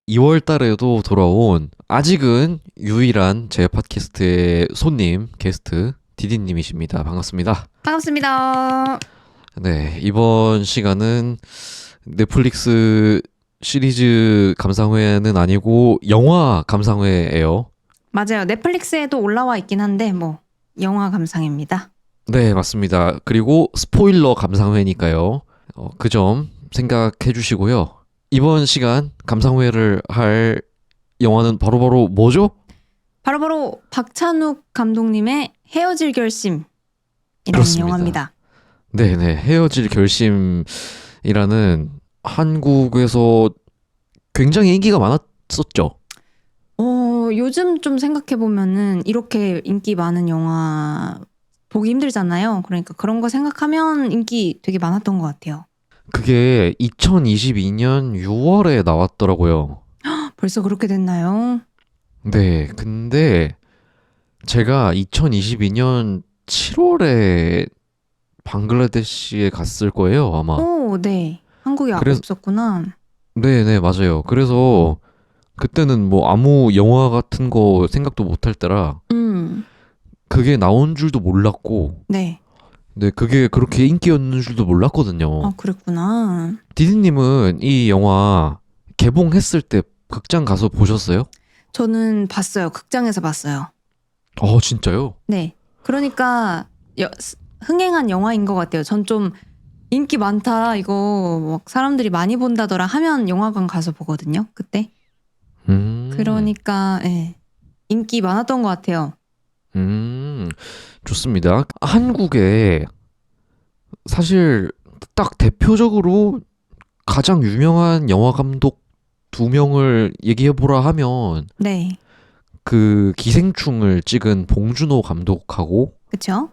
2월 달에도 돌아온 아직은 유일한 제 팟캐스트의 손님, 게스트 디디님이십니다. 반갑습니다. 반갑습니다. 네, 이번 시간은 넷플릭스 시리즈 감상회는 아니고 영화 감상회예요. 맞아요. 넷플릭스에도 올라와 있긴 한데 뭐 영화 감상입니다. 네, 맞습니다. 그리고 스포일러 감상회니까요. 그 점 생각해 주시고요. 이번 시간 감상회를 할 영화는 바로바로 뭐죠? 바로바로 박찬욱 감독님의 헤어질 결심이라는 그렇습니다. 영화입니다. 네네, 헤어질 결심이라는 한국에서 굉장히 인기가 많았었죠. 요즘 좀 생각해보면은 이렇게 인기 많은 영화 보기 힘들잖아요. 그러니까 그런 거 생각하면 인기 되게 많았던 것 같아요. 그게 2022년 6월에 나왔더라고요. 벌써 그렇게 됐나요? 네, 근데 제가 2022년 7월에 방글라데시에 갔을 거예요, 아마. 오, 네. 한국에 없었구나. 네네, 맞아요. 그래서 그때는 뭐 아무 영화 같은 거 생각도 못 할 때라 그게 나온 줄도 몰랐고, 네. 네, 그게 그렇게 인기였는 줄도 몰랐거든요. 아, 그랬구나. 디디님은 이 영화 개봉했을 때 극장 가서 보셨어요? 저는 봤어요. 극장에서 봤어요. 진짜요? 네. 그러니까 흥행한 영화인 것 같아요. 전 좀 인기 많다, 이거 막 사람들이 많이 본다더라 하면 영화관 가서 보거든요. 그때. 그러니까 예. 인기 많았던 것 같아요. 좋습니다. 한국에 사실 딱 대표적으로 가장 유명한 영화 감독 두 명을 얘기해보라 하면 네. 그 기생충을 찍은 봉준호 감독하고 그쵸?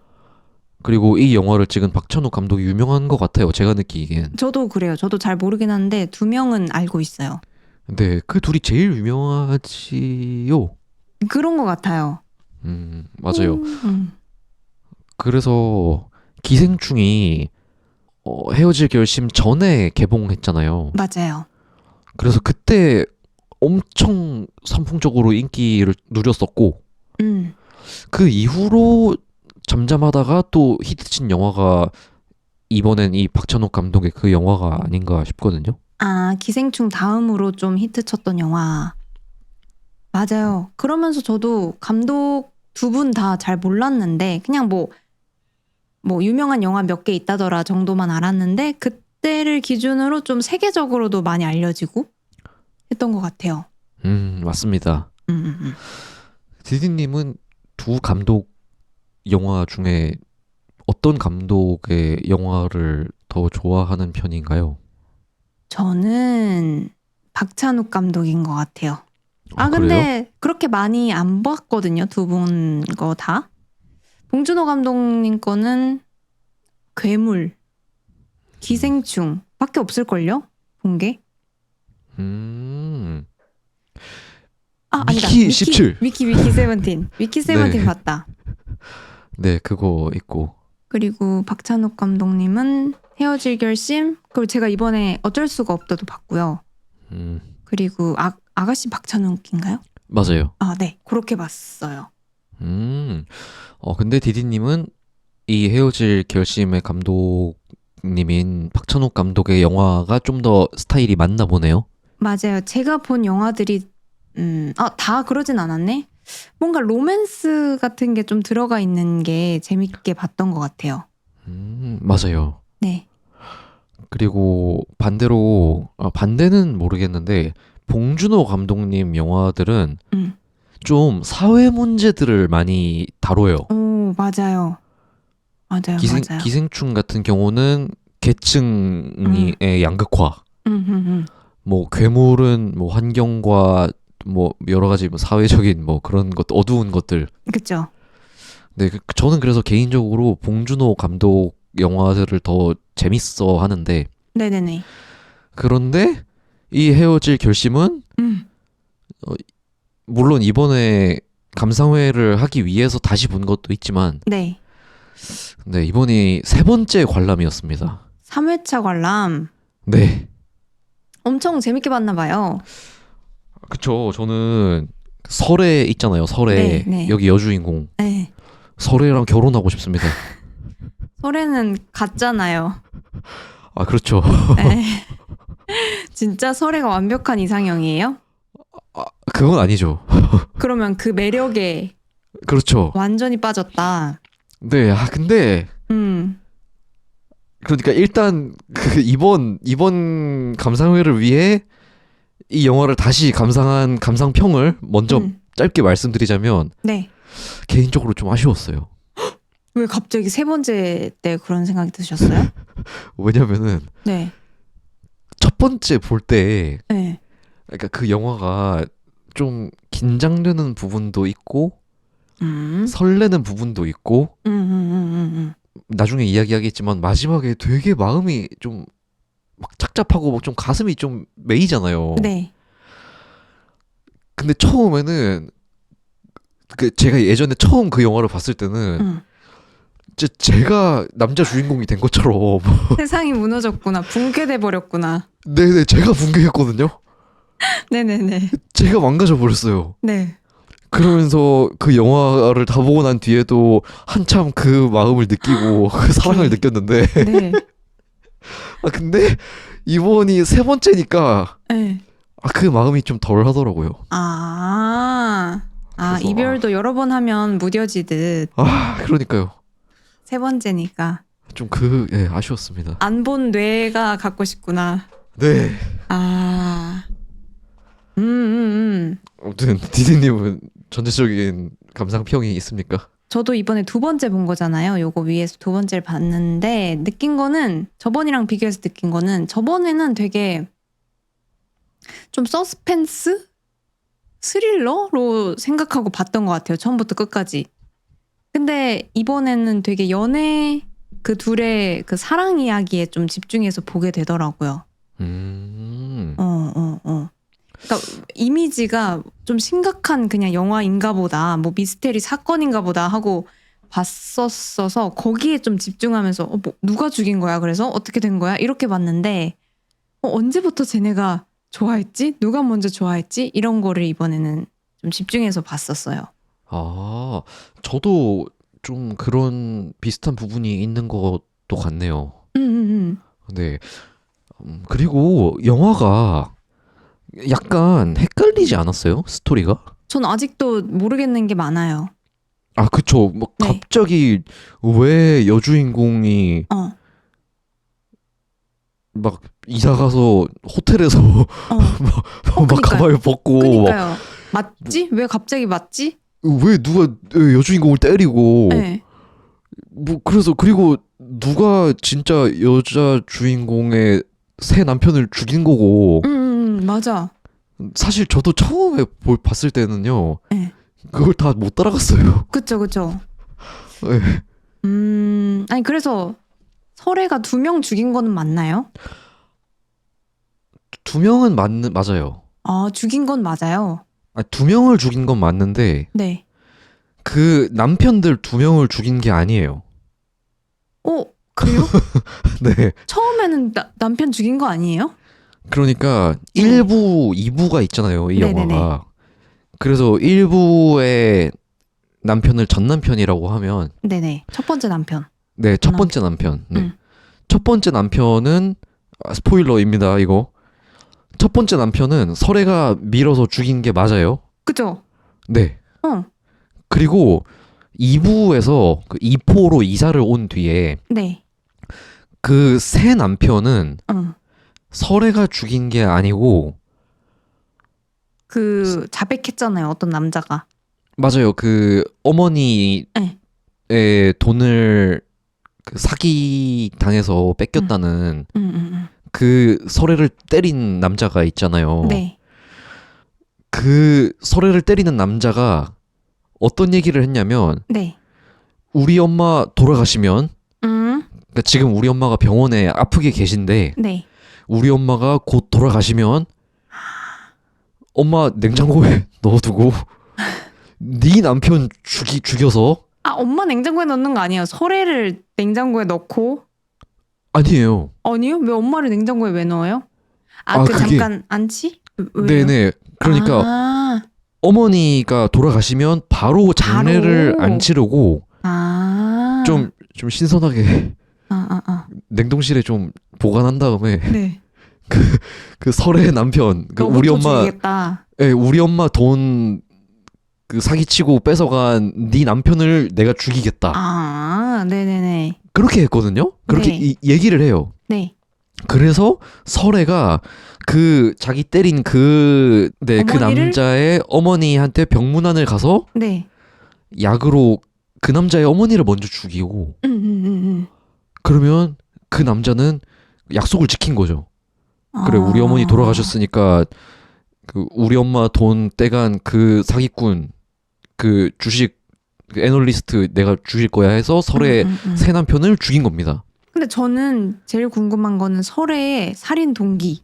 그리고 이 영화를 찍은 박찬욱 감독이 유명한 것 같아요. 제가 느끼기엔. 저도 그래요. 저도 잘 모르긴 한데 두 명은 알고 있어요. 네, 그 둘이 제일 유명하지요. 그런 것 같아요. 맞아요. 그래서 기생충이 헤어질 결심 전에 개봉했잖아요. 맞아요. 그래서 그때 엄청 선풍적으로 인기를 누렸었고 그 이후로 잠잠하다가 또 히트친 영화가 이번엔 이 박찬욱 감독의 그 영화가 아닌가 싶거든요. 아, 기생충 다음으로 좀 히트쳤던 영화. 맞아요. 그러면서 저도 감독 두 분 다 잘 몰랐는데 그냥 뭐 유명한 영화 몇 개 있다더라 정도만 알았는데 그때를 기준으로 좀 세계적으로도 많이 알려지고 했던 것 같아요. 맞습니다. 디디님은 두 감독 영화 중에 어떤 감독의 영화를 더 좋아하는 편인가요? 저는 박찬욱 감독인 것 같아요. 근데 그래요? 그렇게 많이 안 봤거든요. 두 분 거 다. 봉준호 감독님 거는 괴물, 기생충 밖에 없을걸요? 본 게? 아니다. 미키 17. 위키 세븐틴. 위키 세븐틴 네. 봤다. 네, 그거 있고. 그리고 박찬욱 감독님은 헤어질 결심. 그리고 제가 이번에 어쩔 수가 없다도 봤고요. 그리고 아가씨 박찬욱인가요? 맞아요. 네. 그렇게 봤어요. 근데 디디님은 이 헤어질 결심의 감독님인 박찬욱 감독의 영화가 좀 더 스타일이 맞나 보네요. 맞아요. 제가 본 영화들이 다 그러진 않았네. 뭔가 로맨스 같은 게 좀 들어가 있는 게 재밌게 봤던 것 같아요. 맞아요. 네. 그리고 반대로 반대는 모르겠는데 봉준호 감독님 영화들은 좀 사회 문제들을 많이 다뤄요. 오, 맞아요. 맞아요. 기생충 같은 경우는 계층의 양극화. 뭐 괴물은 뭐 환경과 뭐 여러 가지 뭐 사회적인 뭐 그런 것 어두운 것들. 그렇죠. 네, 저는 그래서 개인적으로 봉준호 감독 영화들을 더 재밌어 하는데. 네네네. 그런데 이 헤어질 결심은 물론 이번에 감상회를 하기 위해서 다시 본 것도 있지만 네. 네, 이번이 세 번째 관람이었습니다. 3회차 관람. 네. 엄청 재밌게 봤나 봐요. 그쵸. 저는 설애 있잖아요. 설애. 네, 네. 여기 여주인공. 네. 설애랑 결혼하고 싶습니다. 설애는 같잖아요. 아, 그렇죠. 네. 진짜 설애가 완벽한 이상형이에요? 아, 그건 아니죠. 그러면 그 매력에 그렇죠. 완전히 빠졌다. 네, 근데 음, 그러니까 일단 그 이번 감상회를 위해 이 영화를 다시 감상한 감상평을 먼저 짧게 말씀드리자면 네. 개인적으로 좀 아쉬웠어요. 왜 갑자기 세 번째 때 그런 생각이 드셨어요? 왜냐면은 네. 첫 번째 볼 때 네. 그러니까 그 영화가 좀 긴장되는 부분도 있고 설레는 부분도 있고 나중에 이야기하겠지만 마지막에 되게 마음이 좀 막 착잡하고 막 좀 가슴이 좀 메이잖아요. 네. 근데 처음에는 그 제가 예전에 처음 그 영화를 봤을 때는 제가 남자 주인공이 된 것처럼 세상이 무너졌구나. 붕괴돼 버렸구나. 네네 제가 붕괴했거든요. 네네네. 제가 망가져 버렸어요. 네. 그러면서 그 영화를 다 보고 난 뒤에도 한참 그 마음을 느끼고 그 사랑을 느꼈는데 네. 근데 이번이 세 번째니까 네. 그 마음이 좀 덜 하더라고요. 그래서, 이별도 여러 번 하면 무뎌지듯 그러니까요. 세 번째니까 좀 아쉬웠습니다. 안 본 뇌가 갖고 싶구나. 네. 아무튼 디디님은 전체적인 감상평이 있습니까? 저도 이번에 두 번째 본 거잖아요. 요거 위에서 두 번째를 봤는데 느낀 거는 저번이랑 비교해서 느낀 거는 저번에는 되게 좀 서스펜스? 스릴러로 생각하고 봤던 것 같아요. 처음부터 끝까지. 근데 이번에는 되게 연애 그 둘의 그 사랑 이야기에 좀 집중해서 보게 되더라고요. 그러니까 이미지가 좀 심각한 그냥 영화인가 보다, 뭐 미스테리 사건인가 보다 하고 봤었어서 거기에 좀 집중하면서 뭐 누가 죽인 거야? 그래서 어떻게 된 거야? 이렇게 봤는데 언제부터 쟤네가 좋아했지? 누가 먼저 좋아했지? 이런 거를 이번에는 좀 집중해서 봤었어요. 저도 좀 그런 비슷한 부분이 있는 것도 같네요. 네. 그리고 영화가 약간 헷갈리지 않았어요? 스토리가? 전 아직도 모르겠는 게 많아요. 그쵸. 뭐 네. 갑자기 왜 여주인공이 막 이사 가서 호텔에서 막 가발 벗고 그러니까요. 맞지? 왜 갑자기 맞지? 왜 누가 여주인공을 때리고 네. 뭐 그래서 그리고 누가 진짜 여자 주인공의 새 남편을 죽인 거고 맞아. 사실 저도 처음에 봤을 때는요 네. 그걸 다 못 따라갔어요. 그쵸. 네. 아니 그래서 설애가 2명 죽인 거는 맞나요? 2명은 맞아요. 죽인 건 맞아요. 2명을 죽인 건 맞는데 네. 그 남편들 2명을 죽인 게 아니에요. 그래요? 네. 처음에는 남편 죽인 거 아니에요? 그러니까 1부, 2부가 있잖아요, 이 네네네. 영화가. 그래서 1부의 남편을 전 남편이라고 하면 네네. 첫 번째 남편. 네, 첫 번째 남편. 네. 첫 번째 남편은 스포일러입니다, 이거. 첫 번째 남편은 설애가 밀어서 죽인 게 맞아요. 그죠? 네. 그리고 2부에서 그 2포로 이사를 온 뒤에 네. 그 새 남편은 설애가 죽인 게 아니고 그 자백했잖아요. 어떤 남자가. 맞아요. 그 어머니의 돈을 그 사기 당해서 뺏겼다는 그 설애를 때린 남자가 있잖아요. 네. 그 설애를 때리는 남자가 어떤 얘기를 했냐면 네. 우리 엄마 돌아가시면 그러니까 지금 우리 엄마가 병원에 아프게 계신데 네. 우리 엄마가 곧 돌아가시면 엄마 냉장고에 넣어두고 네 남편 죽여서 엄마 냉장고에 넣는 거 아니에요? 설애를 냉장고에 넣고? 아니에요. 아니요? 왜 엄마를 냉장고에 왜 넣어요? 그게... 잠깐 안치? 왜요? 네네. 그러니까 아, 어머니가 돌아가시면 바로 장례를 바로? 안 치르고 아. 좀 신선하게 냉동실에 좀 보관한 다음에 네. 그 설의 남편 그 우리 너부터 엄마 죽이겠다. 우리 엄마 돈 그 사기치고 뺏어간 네 남편을 내가 죽이겠다. 아, 네네네. 그렇게 했거든요. 그렇게 네. 얘기를 해요. 네. 그래서 설애가 그 자기 때린 그 어머니를? 남자의 어머니한테 병문안을 가서 네. 약으로 그 남자의 어머니를 먼저 죽이고 음. 그러면 그 남자는 약속을 지킨 거죠. 그래 우리 어머니 아. 돌아가셨으니까 그 우리 엄마 돈 떼간 그 사기꾼 그 주식 그 애널리스트 내가 죽일 거야 해서 설의 새 남편을 죽인 겁니다. 근데 저는 제일 궁금한 거는 설의 살인 동기.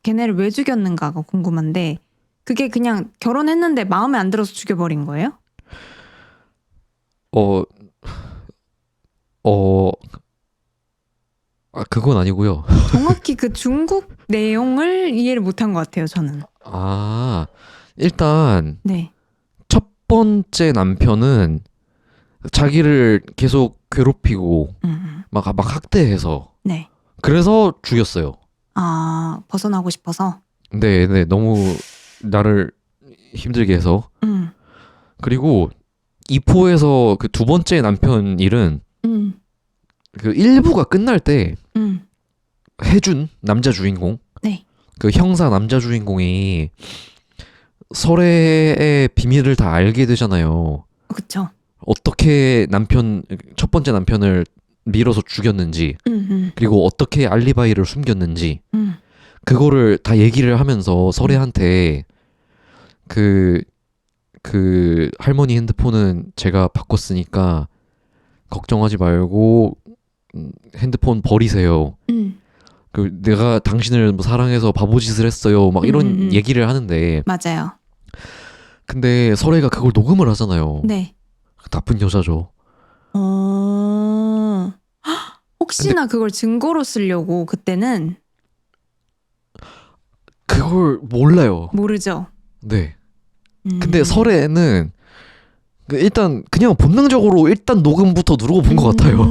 걔네를 왜 죽였는가가 궁금한데 그게 그냥 결혼했는데 마음에 안 들어서 죽여버린 거예요? 그건 아니고요. 정확히 그 중국 내용을 이해를 못한 것 같아요, 저는. 일단 네. 첫 번째 남편은 자기를 계속 괴롭히고 막 학대해서 네. 그래서 죽였어요. 아, 벗어나고 싶어서? 네, 너무 나를 힘들게 해서. 그리고 이포에서 그 두 번째 남편 일은 그 1부가 끝날 때 해준 남자 주인공 네. 그 형사 남자 주인공이 설애의 비밀을 다 알게 되잖아요. 그쵸. 어떻게 첫 번째 남편을 밀어서 죽였는지 그리고 어떻게 알리바이를 숨겼는지 그거를 다 얘기를 하면서 설애한테 그 할머니 핸드폰은 제가 바꿨으니까 걱정하지 말고 핸드폰 버리세요. 그 내가 당신을 뭐 사랑해서 바보짓을 했어요. 막 이런 얘기를 하는데 맞아요. 근데 설애가 그걸 녹음을 하잖아요. 네. 나쁜 여자죠. 혹시나 그걸 증거로 쓰려고 그때는 그걸 몰라요. 모르죠. 네. 근데 설애는 일단 그냥 본능적으로 일단 녹음부터 누르고 본 것 같아요.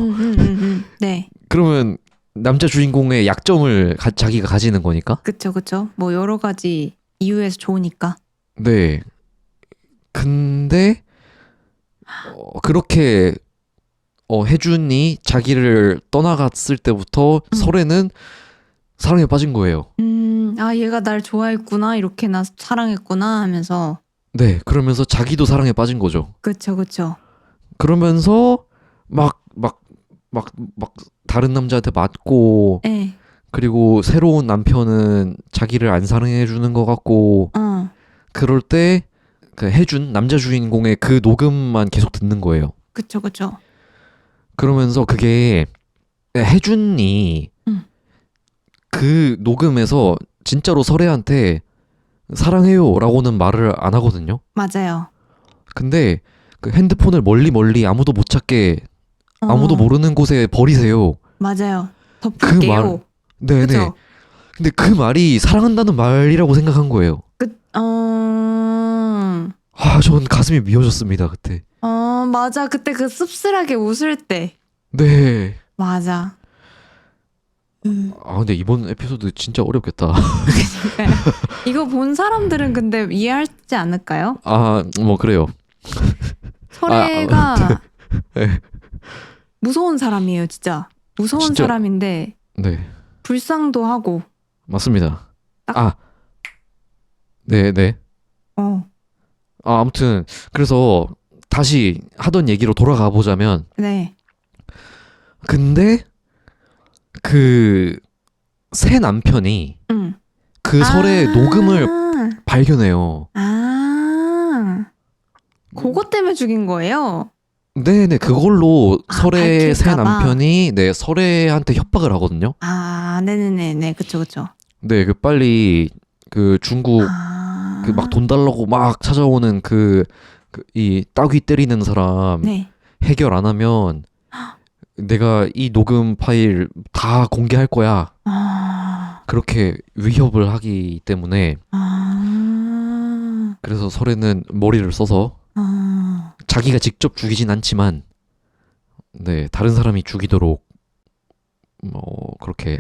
네. 그러면 남자 주인공의 약점을 자기가 가지는 거니까. 그쵸. 뭐 여러 가지 이유에서 좋으니까. 네. 근데 그렇게 혜준이 자기를 떠나갔을 때부터 설애는 사랑에 빠진 거예요. 아 얘가 날 좋아했구나 이렇게 나 사랑했구나 하면서. 네. 그러면서 자기도 사랑에 빠진 거죠. 그쵸. 그러면서 막 다른 남자한테 맞고 네. 그리고 새로운 남편은 자기를 안 사랑해 주는 것 같고 그럴 때 그 해준 남자 주인공의 그 녹음만 계속 듣는 거예요. 그쵸. 그러면서 그게 해준이 그 녹음에서 진짜로 설애한테 사랑해요 라고는 말을 안 하거든요. 맞아요. 근데 그 핸드폰을 멀리 아무도 못 찾게 아무도 모르는 곳에 버리세요. 맞아요. 덮을게요. 네네. 그쵸? 근데 그 말이 사랑한다는 말이라고 생각한 거예요. 전 가슴이 미어졌습니다 그때. 맞아. 그때 그 씁쓸하게 웃을 때. 네. 맞아. 근데 이번 에피소드 진짜 어렵겠다. 이거 본 사람들은 근데 이해하지 않을까요? 뭐 그래요. 설애가 네. 무서운 사람이에요, 진짜. 무서운 진짜? 사람인데 네. 불쌍도 하고. 맞습니다. 네. 아무튼 그래서 다시 하던 얘기로 돌아가 보자면 네. 근데 그 새 남편이 그 설의 녹음을 발견해요. 그것 때문에 죽인 거예요? 네네 그걸로 설의 새 밝힐까 봐. 남편이 설애한테 협박을 하거든요. 네네네. 그쵸. 네, 그 빨리 그 중국 그 막 돈 달라고 막 찾아오는 이 따귀 때리는 사람 네. 해결 안 하면 내가 이 녹음 파일 다 공개할 거야. 그렇게 위협을 하기 때문에 그래서 설에는 머리를 써서 자기가 직접 죽이진 않지만 네, 다른 사람이 죽이도록 뭐 그렇게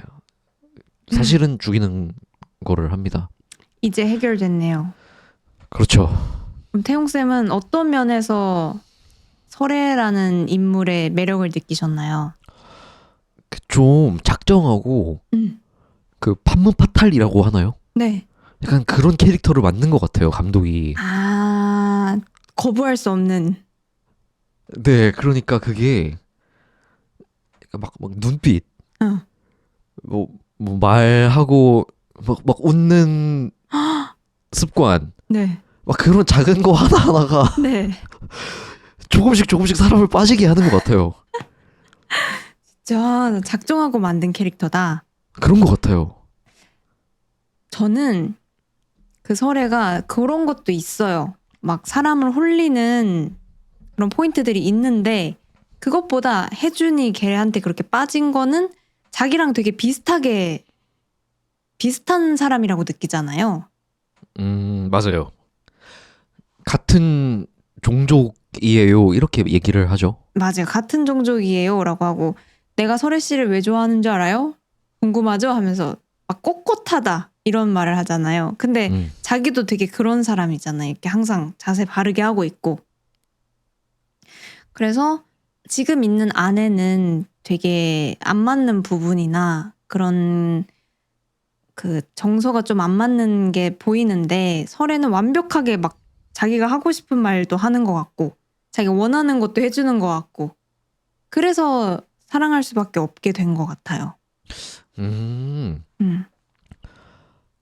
사실은 죽이는 거를 합니다. 이제 해결됐네요. 그렇죠. 그럼 태용쌤은 어떤 면에서 설애라는 인물의 매력을 느끼셨나요? 좀 작정하고 그 판무파탈이라고 하나요? 네. 약간 그런 캐릭터를 만든 것 같아요, 감독이. 아, 거부할 수 없는. 네, 그러니까 그게 약간 막 눈빛, 어. 뭐 말하고 막 웃는 습관, 네. 막 그런 작은 거 하나하나가 네. 조금씩 사람을 빠지게 하는 것 같아요. 진짜 작정하고 만든 캐릭터다. 그런 것 같아요. 저는 그 설애가 그런 것도 있어요. 막 사람을 홀리는 그런 포인트들이 있는데 그것보다 혜준이 걔한테 그렇게 빠진 거는 자기랑 되게 비슷한 사람이라고 느끼잖아요. 맞아요. 같은 종족이에요. 이렇게 얘기를 하죠. 맞아요. 같은 종족이에요. 라고 하고 내가 설애 씨를 왜 좋아하는 줄 알아요? 궁금하죠? 하면서 막 꼿꼿하다 이런 말을 하잖아요. 근데 자기도 되게 그런 사람이잖아요. 이렇게 항상 자세 바르게 하고 있고. 그래서 지금 있는 아내는 되게 안 맞는 부분이나 그런 그 정서가 좀 안 맞는 게 보이는데 설애는 완벽하게 막 자기가 하고 싶은 말도 하는 것 같고 자기가 원하는 것도 해주는 것 같고 그래서 사랑할 수밖에 없게 된 것 같아요.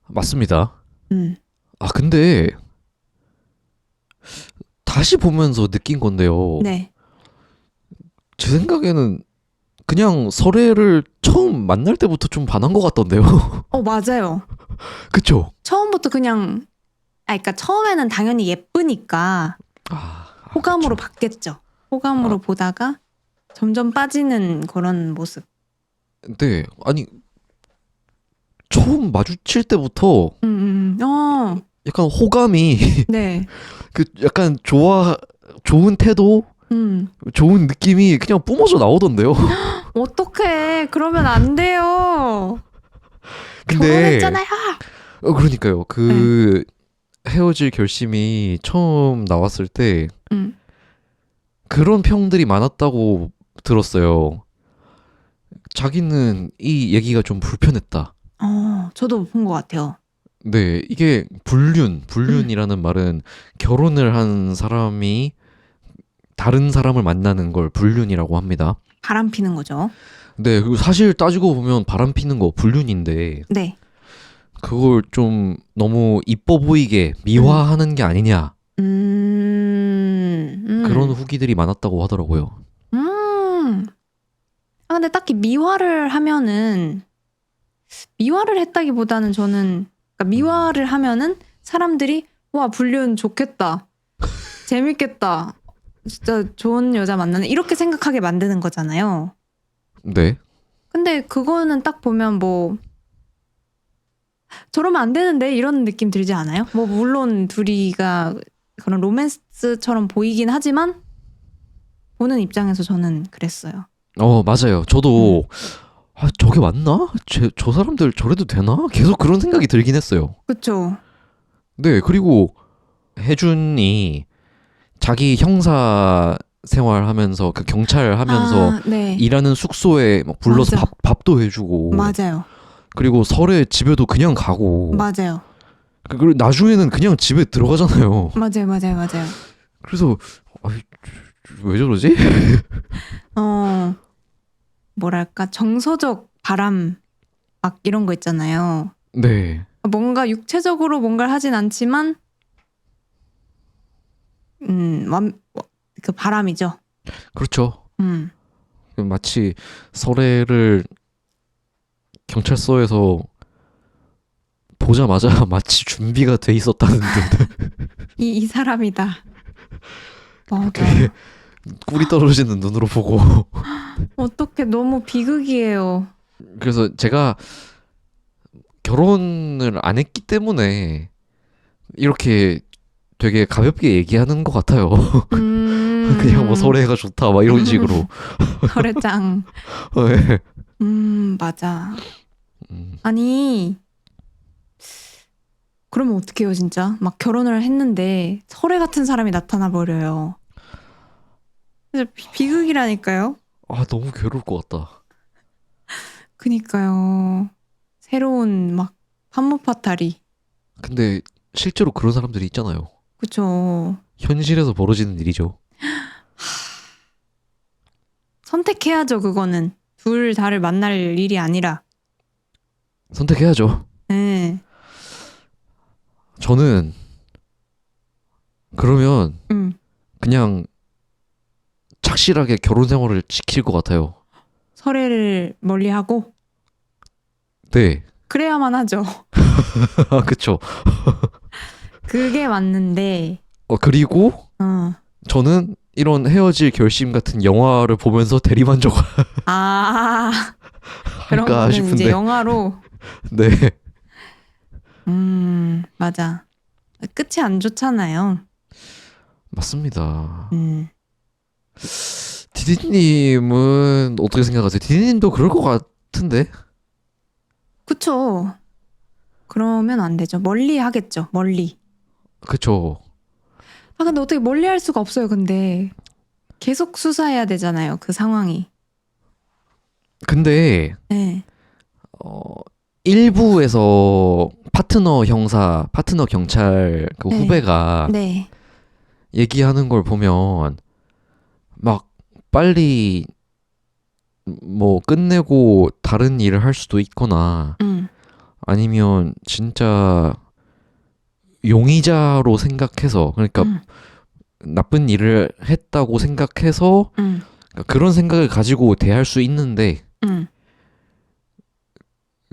맞습니다. 아, 근데 다시 보면서 느낀 건데요. 네. 제 생각에는 그냥 설애를 처음 만날 때부터 좀 반한 것 같던데요. 맞아요. 그쵸? 처음부터 그냥 그러니까 처음에는 당연히 예쁘니까 호감으로 그쵸. 봤겠죠. 호감으로 보다가 점점 빠지는 그런 모습. 네, 아니 처음 마주칠 때부터 약간 호감이 네. 그 약간 좋은 태도, 좋은 느낌이 그냥 뿜어져 나오던데요. 어떡해. 그러면 안 돼요. 근데 결혼했잖아요. 그러니까요. 헤어질 결심이 처음 나왔을 때 그런 평들이 많았다고 들었어요. 자기는 이 얘기가 좀 불편했다. 저도 본 것 같아요. 네, 이게 불륜이라는 말은 결혼을 한 사람이 다른 사람을 만나는 걸 불륜이라고 합니다. 바람 피는 거죠. 네, 그리고 사실 따지고 보면 바람 피는 거 불륜인데 네. 그걸 좀 너무 이뻐 보이게 미화하는 게 아니냐. 그런 후기들이 많았다고 하더라고요. 근데 딱히 미화를 했다기보다는 저는 그러니까 미화를 하면은 사람들이 와 불륜 좋겠다. 재밌겠다. 진짜 좋은 여자 만나네. 이렇게 생각하게 만드는 거잖아요. 네. 근데 그거는 딱 보면 뭐 저러면 안 되는데 이런 느낌 들지 않아요? 뭐 물론 둘이가 그런 로맨스처럼 보이긴 하지만 보는 입장에서 저는 그랬어요. 맞아요. 저도 저게 맞나? 저 사람들 저래도 되나? 계속 그런 생각이 들긴 했어요. 그쵸? 네, 그리고 혜준이 자기 형사 생활하면서 그 경찰 하면서 네. 일하는 숙소에 막 불러서 밥도 해주고 맞아요. 그리고 설에 집에도 그냥 가고 맞아요. 그리고 나중에는 그냥 집에 들어가잖아요. 맞아요. 그래서 왜 저러지? 뭐랄까 정서적 바람 막 이런 거 있잖아요. 네. 뭔가 육체적으로 뭔가를 하진 않지만 그 바람이죠. 그렇죠. 마치 설애를 경찰서에서 보자마자 마치 준비가 돼 있었다는 듯. 이 사람이다. 맞아. 꿀이 떨어지는 눈으로 보고. 어떡해 너무 비극이에요. 그래서 제가 결혼을 안 했기 때문에 이렇게 되게 가볍게 얘기하는 것 같아요. 그냥 뭐 설애가 좋다 막 이런 식으로. 설애짱. 네. 맞아. 아니, 그러면 어떡해요, 진짜? 막 결혼을 했는데 설애 같은 사람이 나타나 버려요. 그래서 비극이라니까요. 아, 너무 괴로울 것 같다. 그니까요. 새로운 막 판무파탈이. 근데 실제로 그런 사람들이 있잖아요. 그쵸. 현실에서 벌어지는 일이죠. 선택해야죠, 그거는. 둘 다를 만날 일이 아니라. 선택해야죠. 네. 저는 그러면 그냥 착실하게 결혼 생활을 지킬 것 같아요. 설애를 멀리하고. 네. 그래야만 하죠. 그쵸. 그게 맞는데. 그리고 저는 이런 헤어질 결심 같은 영화를 보면서 대리만족 그런 할까 거는 싶은데. 이제 영화로. 네. 맞아. 끝이 안 좋잖아요. 맞습니다. 디디님은 어떻게 생각하세요? 디디님도 그럴 것 같은데? 그쵸. 그러면 안 되죠. 멀리 하겠죠. 멀리. 그쵸. 근데 어떻게 멀리 할 수가 없어요. 근데 계속 수사해야 되잖아요. 그 상황이. 근데 네. 1부에서 파트너 형사, 파트너 경찰 그 네. 후배가 네. 얘기하는 걸 보면 막 빨리 뭐 끝내고 다른 일을 할 수도 있거나 아니면 진짜 용의자로 생각해서 그러니까 나쁜 일을 했다고 생각해서 그러니까 그런 생각을 가지고 대할 수 있는데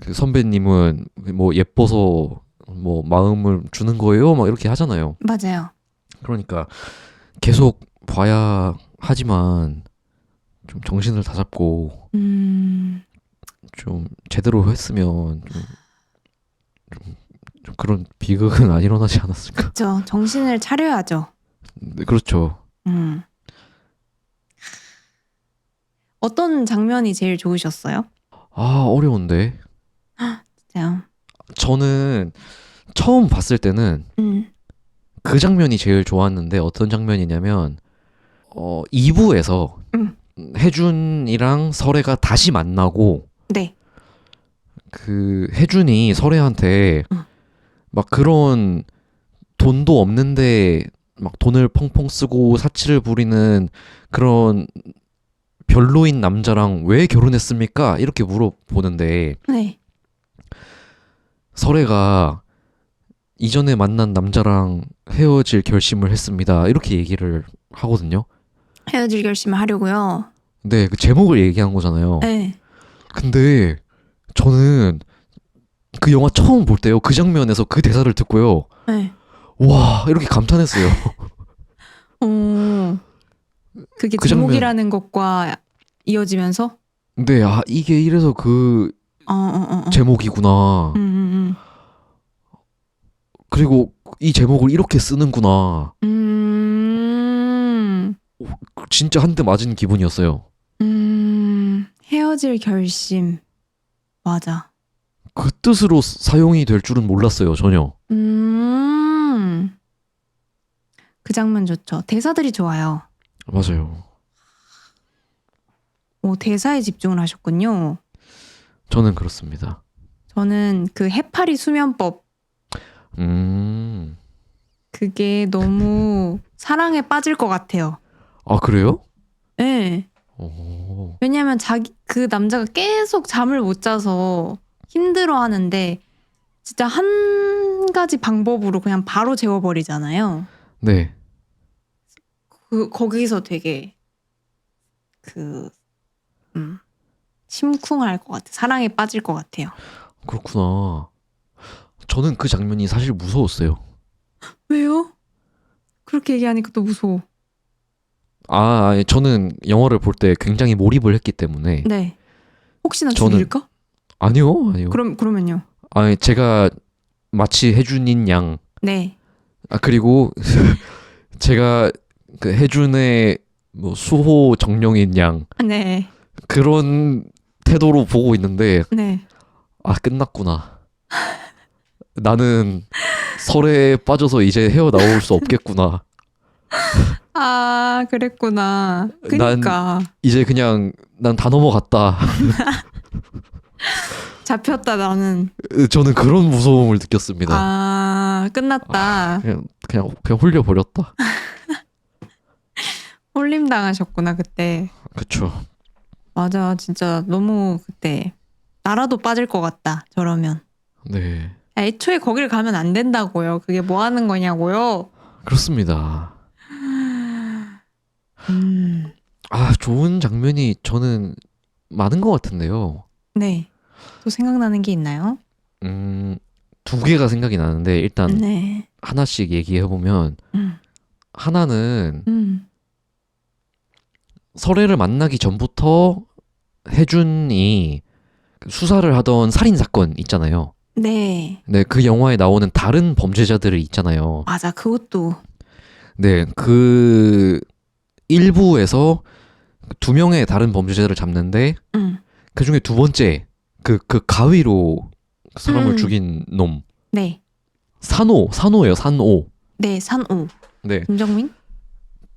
그 선배님은 뭐 예뻐서 뭐 마음을 주는 거예요 막 이렇게 하잖아요. 맞아요. 그러니까 계속 봐야 하지만 좀 정신을 다잡고 좀 제대로 했으면 좀 그런 비극은 안 일어나지 않았을까. 그렇죠. 정신을 차려야죠. 네, 그렇죠. 어떤 장면이 제일 좋으셨어요? 아, 어려운데. 진짜요? 저는 처음 봤을 때는 그 장면이 제일 좋았는데 어떤 장면이냐면 2부에서 혜준이랑 설애가 다시 만나고 네. 그 혜준이 설애한테 막 그런 돈도 없는데 막 돈을 펑펑 쓰고 사치를 부리는 그런 별로인 남자랑 왜 결혼했습니까? 이렇게 물어보는데 네. 설애가 이전에 만난 남자랑 헤어질 결심을 했습니다. 이렇게 얘기를 하거든요. 헤어질 결심을 하려고요. 네, 그 제목을 얘기한 거잖아요. 네. 근데 저는 그 영화 처음 볼 때요. 그 장면에서 그 대사를 듣고요. 네. 와, 이렇게 감탄했어요. 그게 그 제목이라는 것과 이어지면서? 네, 아, 이게 이래서 그 제목이구나. 그리고 이 제목을 이렇게 쓰는구나. 진짜 한 대 맞은 기분이었어요. 헤어질 결심. 맞아. 그 뜻으로 사용이 될 줄은 몰랐어요, 전혀. 그 장면 좋죠. 대사들이 좋아요. 맞아요. 대사에 집중을 하셨군요. 저는 그렇습니다. 저는 그 해파리 수면법. 그게 너무 사랑에 빠질 것 같아요. 아, 그래요? 네. 왜냐면 그 남자가 계속 잠을 못 자서 힘들어 하는데 진짜 한 가지 방법으로 그냥 바로 재워버리잖아요. 네. 거기서 되게 심쿵할 것 같아. 사랑에 빠질 것 같아요. 그렇구나. 저는 그 장면이 사실 무서웠어요. 왜요? 그렇게 얘기하니까 또 무서워. 아니, 저는 영화를 볼 때 굉장히 몰입을 했기 때문에. 네. 혹시나 죽일까? 아니요. 그러면요. 아니, 제가 마치 혜준인 양 네. 아 그리고 제가 그 해준의 뭐 수호 정령인 양 네. 그런 태도로 보고 있는데 네. 아 끝났구나. 나는 설에 빠져서 이제 헤어나올 수 없겠구나. 아, 그랬구나. 난 그니까. 이제 그냥 난 다 넘어갔다. 잡혔다, 나는. 저는 그런 무서움을 느꼈습니다. 아, 끝났다. 그냥 홀려 버렸다. 홀림 당하셨구나, 그때. 그쵸. 맞아, 진짜 너무 그때. 나라도 빠질 것 같다, 저러면. 네. 애초에 거길 가면 안 된다고요. 그게 뭐 하는 거냐고요. 그렇습니다. 아 좋은 장면이 저는 많은 것 같은데요. 네. 또 생각나는 게 있나요? 두 개가 생각이 나는데 일단 네. 하나씩 얘기해 보면 하나는 설애를 만나기 전부터 혜준이 수사를 하던 살인 사건 있잖아요. 네. 네, 그 영화에 나오는 다른 범죄자들이 있잖아요. 맞아, 그것도. 네, 그 일부에서 두 명의 다른 범죄자들을 잡는데 그 중에 두 번째 그 가위로 사람을 죽인 놈. 네. 산호예요, 산호. 네, 산오. 네, 김정민?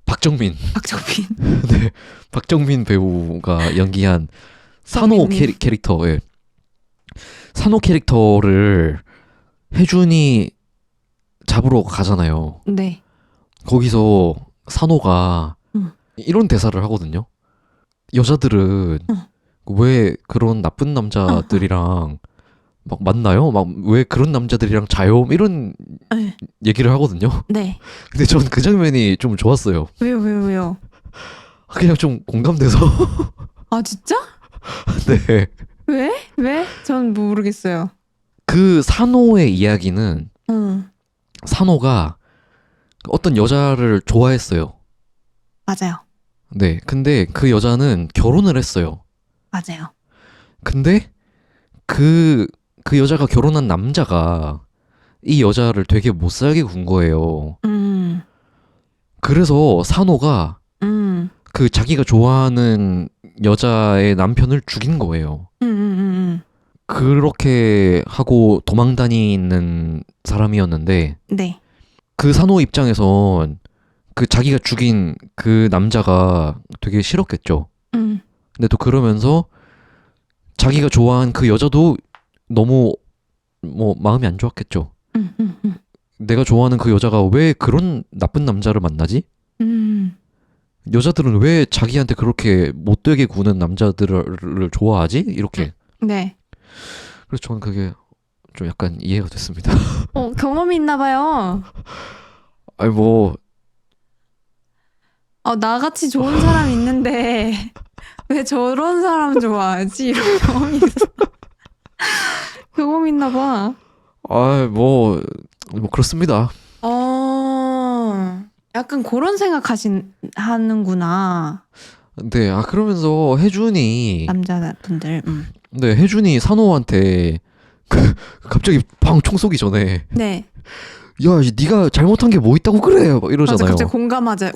박정민. 박정민. 네, 박정민 배우가 연기한 산호 박정민님. 캐릭터. 예. 산호 캐릭터를 혜준이 잡으러 가잖아요. 네. 거기서 산호가 이런 대사를 하거든요. 여자들은 왜 그런 나쁜 남자들이랑 막 만나요? 막 왜 그런 남자들이랑 자요? 이런 네. 얘기를 하거든요. 네. 근데 전 그 장면이 좀 좋았어요. 왜요? 그냥 좀 공감돼서. 아, 진짜? 네. 왜? 전 모르겠어요. 그 산호의 이야기는 산호가 어떤 여자를 좋아했어요. 맞아요. 네. 근데 그 여자는 결혼을 했어요. 맞아요. 근데 그 여자가 결혼한 남자가 이 여자를 되게 못살게 군 거예요. 그래서 산호가 그 자기가 좋아하는 여자의 남편을 죽인 거예요. 그렇게 하고 도망 다니는 사람이었는데 네. 그 산호 입장에선 그 자기가 죽인 그 남자가 되게 싫었겠죠. 근데 또 그러면서 자기가 좋아한 그 여자도 너무 뭐 마음이 안 좋았겠죠. 내가 좋아하는 그 여자가 왜 그런 나쁜 남자를 만나지? 여자들은 왜 자기한테 그렇게 못되게 구는 남자들을 좋아하지? 이렇게. 네. 그래서 저는 그게 좀 약간 이해가 됐습니다. 경험이 있나 봐요. 아니 뭐 나같이 좋은 사람 있는데 왜 저런 사람 좋아하지? 이런 경험이 있어. 경험 있나 봐. 뭐 그렇습니다. 약간 그런 하는구나. 네, 그러면서 혜준이 남자분들. 네, 혜준이 산호한테 갑자기 방 총 쏘기 전에 네. 야, 네가 잘못한 게 뭐 있다고 그래? 막 맞아, 이러잖아요. 갑자기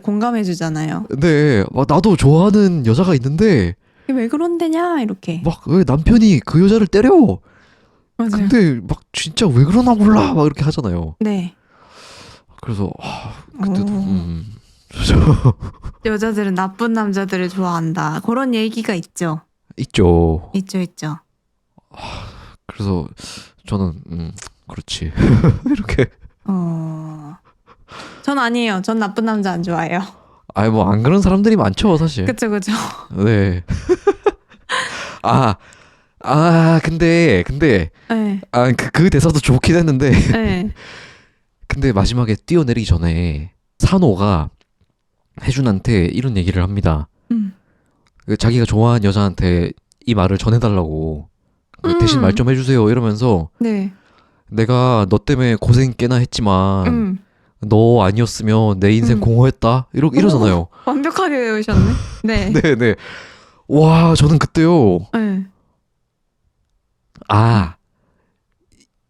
공감해주잖아요. 네, 막 나도 좋아하는 여자가 있는데 왜 그런데냐 이렇게. 막 왜 남편이 그 여자를 때려? 맞아요. 근데 막 진짜 왜 그러나 몰라? 막 이렇게 하잖아요. 네. 그래서 그때도 여자들은 나쁜 남자들을 좋아한다. 그런 얘기가 있죠. 있죠. 있죠. 그래서 저는 그렇지 이렇게. 전 아니에요. 전 나쁜 남자 안 좋아해요. 뭐 안 그런 사람들이 많죠, 사실. 그쵸. 네. 근데 네. 그 대사도 좋긴 했는데 네. 근데 마지막에 뛰어내리기 전에 산호가 혜준한테 이런 얘기를 합니다. 자기가 좋아하는 여자한테 이 말을 전해달라고 대신 말 좀 해주세요 이러면서 네. 내가 너 때문에 고생 꽤나 했지만 너 아니었으면 내 인생 공허했다 이러잖아요. 완벽하게 외우셨네. 네. 네. 와 저는 그때요. 네.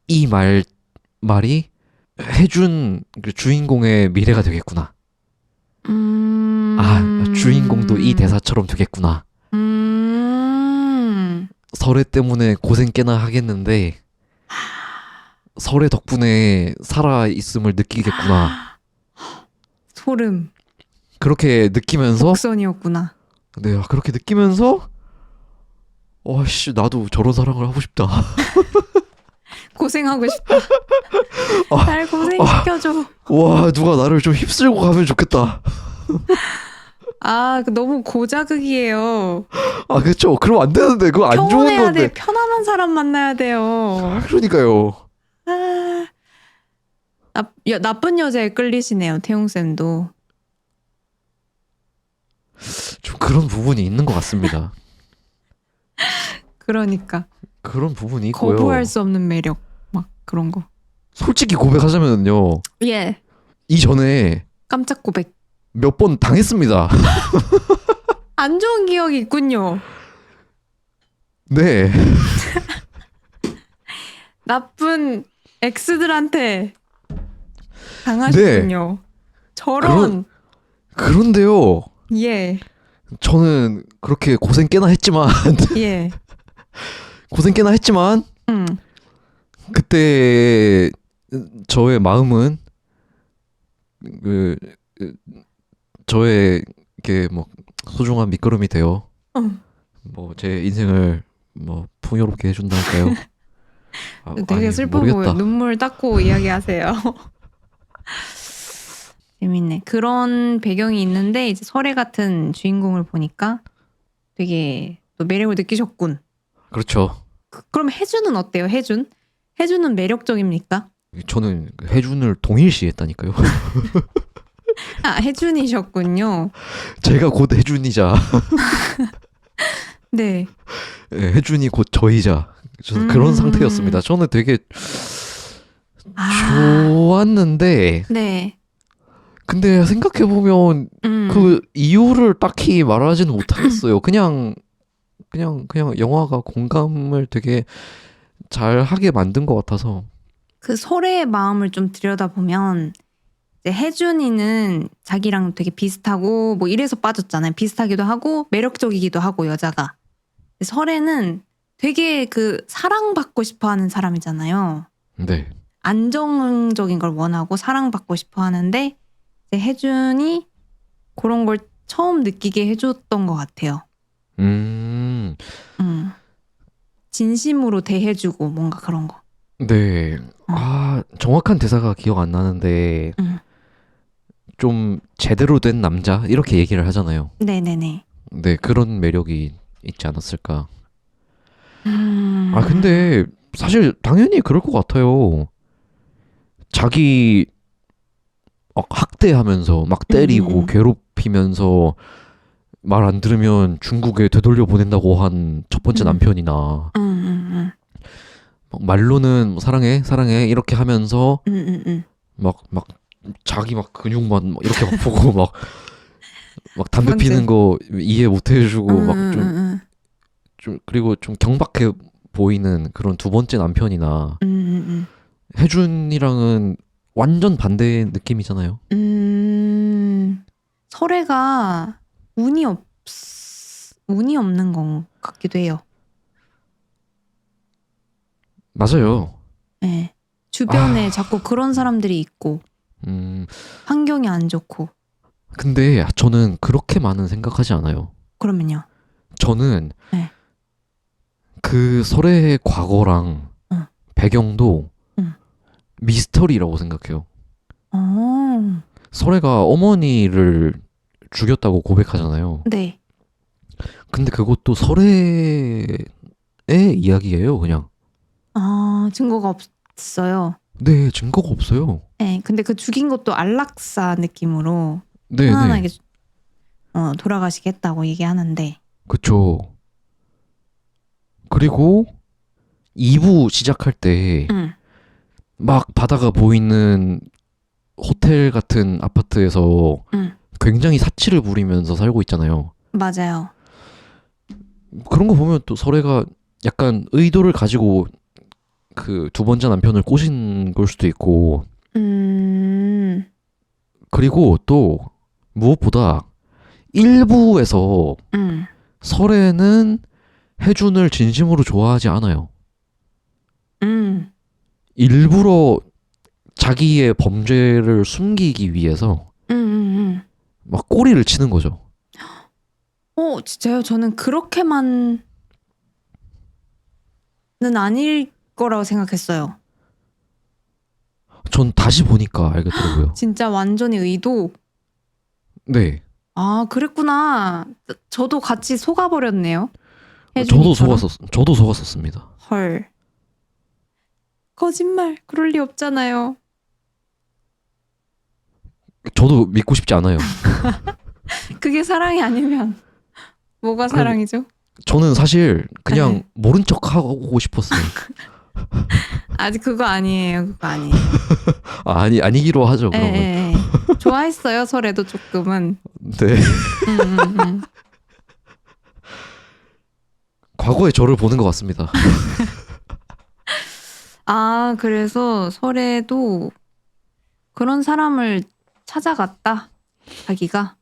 이 말이 해준 그 주인공의 미래가 되겠구나. 주인공도 이 대사처럼 되겠구나. 설애 때문에 고생 꽤나 하겠는데 설애 덕분에 살아있음을 느끼겠구나. 소름. 그렇게 느끼면서 복선이었구나. 네, 그렇게 느끼면서 씨, 나도 저런 사랑을 하고 싶다. 고생하고 싶다. 날 고생시켜줘. 와, 누가 나를 좀 휩쓸고 가면 좋겠다. 너무 고자극이에요. 그쵸. 그럼 안 되는데. 그거 안 좋은 평온해야 건데. 돼. 편안한 사람 만나야 돼요. 그러니까요. 나쁜 여자에 끌리시네요, 태용쌤도. 좀 그런 부분이 있는 것 같습니다. 그러니까. 그런 부분이 있고요. 거부할 수 없는 매력. 막 그런 거. 솔직히 고백하자면요. 예. 이전에 깜짝 고백. 몇 번 당했습니다. 안 좋은 기억이 있군요. 네. 나쁜 엑스들한테 당하셨군요. 저런. 그런데요. 예. 저는 그렇게 고생 꽤나 했지만 예. 고생 꽤나 했지만 그때 저의 마음은 저의 이렇게 뭐 소중한 밑거름이 되어 뭐 제 인생을 뭐 풍요롭게 해준다 할까요? 되게 슬퍼 보여. 눈물 닦고 이야기하세요. 재밌네. 그런 배경이 있는데 이제 설애 같은 주인공을 보니까 되게 또 매력을 느끼셨군. 그렇죠. 그럼 혜준은 어때요? 혜준은 매력적입니까? 저는 혜준을 동일시했다니까요. 혜준이셨군요. 제가 곧 혜준이자 네. 혜준이 곧 저이자 저는 그런 상태였습니다. 저는 되게 좋았는데 네. 근데 생각해보면 그 이유를 딱히 말하지는 못하겠어요. 그냥 영화가 공감을 되게 잘 하게 만든 것 같아서. 그 설애의 마음을 좀 들여다보면 이제 혜준이는 자기랑 되게 비슷하고 뭐 이래서 빠졌잖아요. 비슷하기도 하고 매력적이기도 하고 여자가. 설애는 되게 그 사랑받고 싶어하는 사람이잖아요. 네. 안정적인 걸 원하고 사랑받고 싶어 하는데 이제 혜준이 그런 걸 처음 느끼게 해줬던 것 같아요. 진심으로 대해주고 뭔가 그런 거. 네. 정확한 대사가 기억 안 나는데 좀 제대로 된 남자 이렇게 얘기를 하잖아요. 네네네. 네, 그런 매력이 있지 않았을까. 근데 사실 당연히 그럴 것 같아요. 자기 막 학대하면서 막 때리고 괴롭히면서 말 안 들으면 중국에 되돌려 보낸다고 한 첫 번째 남편이나 막 말로는 뭐 사랑해 사랑해 이렇게 하면서 막 자기 막 근육만 막 이렇게 막 보고 막 담배 피는 거 이해 못 해주고 막 좀 그리고 좀 경박해 보이는 그런 두 번째 남편이나 혜준이랑은 완전 반대의 느낌이잖아요. 설애가 운이 없는 것 같기도 해요. 맞아요. 네. 주변에 자꾸 그런 사람들이 있고 환경이 안 좋고. 근데 저는 그렇게만은 생각하지 않아요. 그러면요? 저는 네. 그 설애의 과거랑 배경도 미스터리라고 생각해요. 설애가 어머니를 죽였다고 고백하잖아요. 네. 근데 그것도 설애의 이야기예요, 그냥. 증거가 없어요. 네, 증거가 없어요. 네, 근데 그 죽인 것도 안락사 느낌으로 네, 편안하게 돌아가시겠다고 얘기하는데. 그쵸. 그리고 2부 시작할 때 막 바다가 보이는 호텔 같은 아파트에서 굉장히 사치를 부리면서 살고 있잖아요. 맞아요. 그런 거 보면 또 설애가 약간 의도를 가지고 그 두 번째 남편을 꼬신 걸 수도 있고 그리고 또 무엇보다 일부에서 설애는 혜준을 진심으로 좋아하지 않아요. 일부러 자기의 범죄를 숨기기 위해서 막 꼬리를 치는 거죠. 진짜요? 저는 그렇게만은 아닐 거라고 생각했어요. 전 다시 보니까 알겠더라고요. 진짜 완전히 의도? 네. 아, 그랬구나. 저도 같이 속아버렸네요. 저도 속았었습니다. 헐. 거짓말. 그럴 리 없잖아요. 저도 믿고 싶지 않아요. 그게 사랑이 아니면 뭐가 사랑이죠? 저는 사실 그냥 네. 모른 척 하고 싶었어요. 아직 그거 아니에요. 그거 아니에요. 아니기로 하죠, 그러면. 예. 좋아했어요. 설에도 조금은. 네. 과거의 저를 보는 것 같습니다. 아, 그래서 설에도 그런 사람을 찾아갔다. 자기가.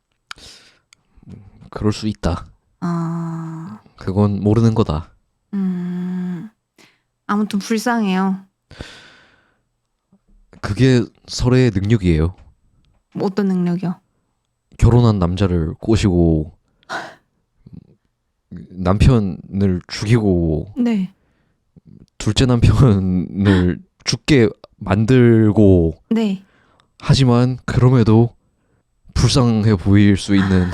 그럴 수 있다. 아, 그건 모르는 거다. 아무튼 불쌍해요. 그게 설의 능력이에요. 뭐 어떤 능력이요? 결혼한 남자를 꼬시고 남편을 죽이고 네. 둘째 남편을 죽게 만들고 네. 하지만 그럼에도 불쌍해 보일 수 있는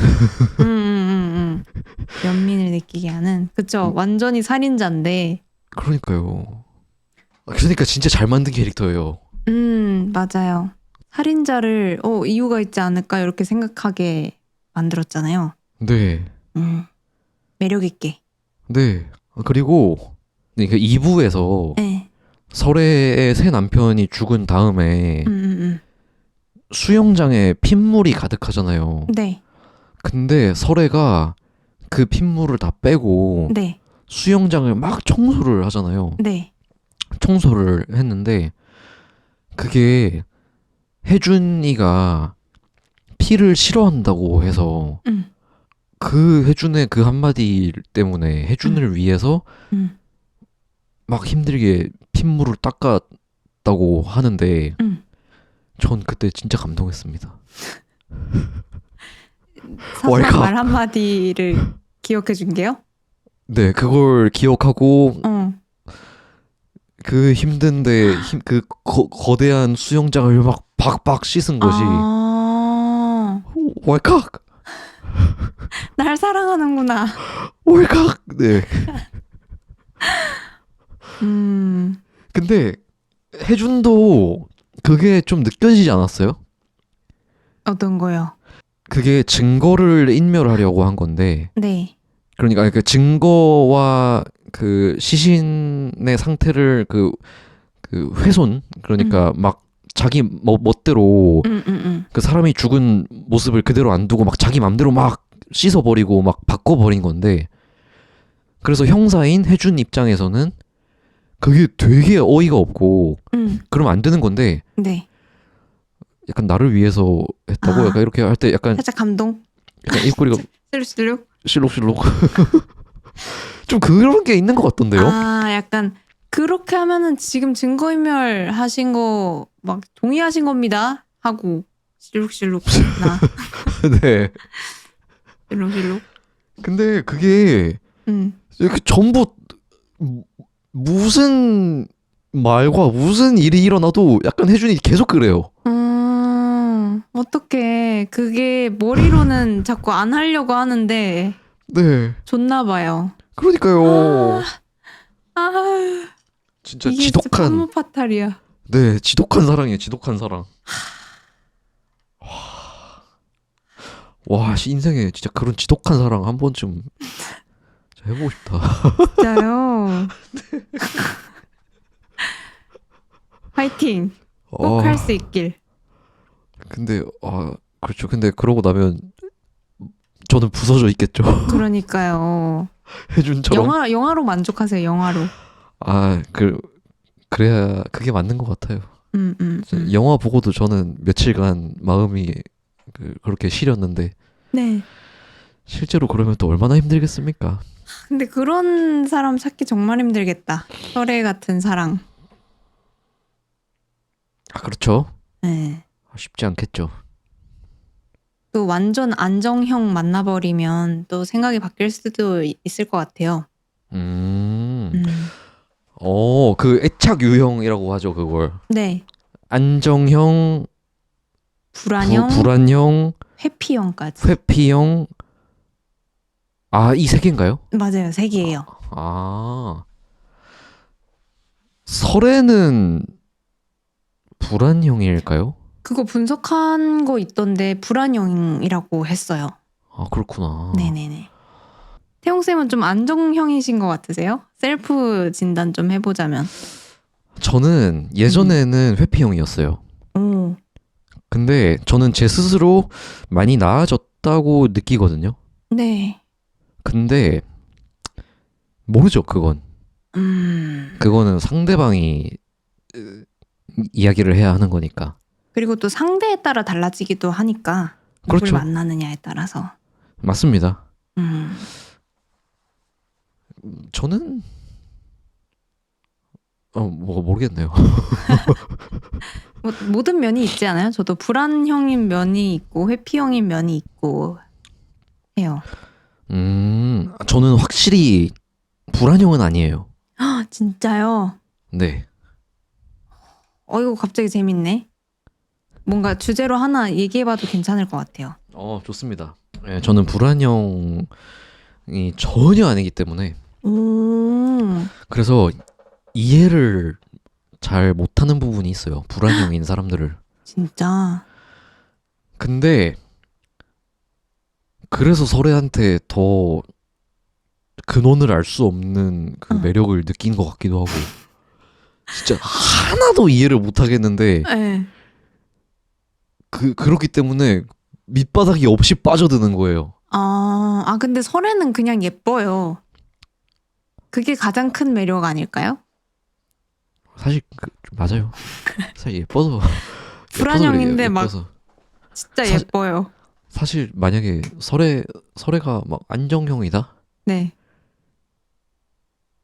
연민을 느끼게 하는. 그쵸. 완전히 살인자인데. 그러니까요. 그러니까 진짜 잘 만든 캐릭터예요. 맞아요. 살인자를 이유가 있지 않을까 이렇게 생각하게 만들었잖아요. 네. 매력 있게. 네. 그리고 그 2부에서 네. 설애의 새 남편이 죽은 다음에 수영장에 핏물이 가득하잖아요. 네. 근데 설애가 그 핏물을 다 빼고 네. 수영장을 막 청소를 하잖아요. 네. 청소를 했는데 그게 혜준이가 피를 싫어한다고 해서 그 혜준의 그 한마디 때문에 혜준을 위해서 막 힘들게 핏물을 닦았다고 하는데 전 그때 진짜 감동했습니다. 사소한 말 한마디를 기억해 준 게요? 네, 그걸 기억하고 그 힘든데 그 거대한 수영장을 막 박박 씻은 것이 왈칵 날 사랑하는구나. 왈칵. 네. 근데 혜준도 그게 좀 느껴지지 않았어요? 어떤 거요? 그게 증거를 인멸하려고 한 건데. 네. 그러니까 그 증거와 그 시신의 상태를 그 훼손 그러니까 막 자기 멋대로 그 사람이 죽은 모습을 그대로 안 두고 막 자기 맘대로 막 씻어버리고 막 바꿔버린 건데 그래서 형사인 혜준 입장에서는 그게 되게 어이가 없고 그러면 안 되는 건데 네. 약간 나를 위해서 했다고 약간 이렇게 할 때 약간 살짝 감동? 약간 입꼬리가 슬룩슬룩? 실룩실룩 좀 그런 게 있는 것 같던데요? 아, 약간 그렇게 하면은 지금 증거인멸 하신 거 막 동의하신 겁니다 하고 실룩실룩 나 네. 실룩실룩. 근데 그게 이렇게 전부 무슨 말과 무슨 일이 일어나도 약간 혜준이 계속 그래요. 어떡해. 그게 머리로는 자꾸 안 하려고 하는데 네. 좋나 봐요. 그러니까요. 진짜 이게 지독한. 진짜 파무파탈이야. 네, 지독한 사랑이에요. 지독한 사랑. 와, 인생에 진짜 그런 지독한 사랑 한 번쯤 해보고 싶다. 진짜요. 파이팅. 꼭 할 수 있길. 근데 그렇죠. 근데 그러고 나면 저는 부서져 있겠죠. 그러니까요. 혜준처럼. 영화로 만족하세요. 영화로. 그래야 그게 맞는 것 같아요. 영화 보고도 저는 며칠간 마음이 그렇게 시렸는데 네. 실제로 그러면 또 얼마나 힘들겠습니까? 근데 그런 사람 찾기 정말 힘들겠다. 설애 같은 사랑. 아, 그렇죠. 네. 쉽지 않겠죠. 또 완전 안정형 만나버리면 또 생각이 바뀔 수도 있을 것 같아요. 그 애착 유형이라고 하죠, 그걸. 네. 안정형, 불안형, 불안형, 회피형까지. 회피형. 아, 이 세 개인가요? 맞아요, 3개예요. 아, 설에는 불안형일까요? 그거 분석한 거 있던데 불안형이라고 했어요. 아, 그렇구나. 네네네. 태용쌤은 좀 안정형이신 것 같으세요? 셀프 진단 좀 해보자면. 저는 예전에는 회피형이었어요. 오. 근데 저는 제 스스로 많이 나아졌다고 느끼거든요. 네. 근데 모르죠, 그건. 그거는 상대방이 이야기를 해야 하는 거니까. 그리고 또 상대에 따라 달라지기도 하니까. 누굴 그렇죠. 만나느냐에 따라서. 맞습니다. 저는 모르겠네요. 뭐, 모든 면이 있지 않아요? 저도 불안형인 면이 있고 회피형인 면이 있고 해요. 저는 확실히 불안형은 아니에요. 아, 진짜요? 네. 이거 갑자기 재밌네. 뭔가 주제로 하나 얘기해봐도 괜찮을 것 같아요. 좋습니다. 네, 저는 불안형이 전혀 아니기 때문에 그래서 이해를 잘 못하는 부분이 있어요. 불안형인 사람들을. 진짜? 근데 그래서 설애한테 더 근원을 알 수 없는 그 매력을 느낀 것 같기도 하고 진짜 하나도 이해를 못하겠는데 네. 그렇기 때문에 밑바닥이 없이 빠져드는 거예요. 근데 설애는 그냥 예뻐요. 그게 가장 큰 매력 아닐까요? 사실 맞아요. 사실 예뻐서 불안형인데 예뻐서. 막 진짜 예뻐요. 사실 만약에 설애가 막 안정형이다? 네.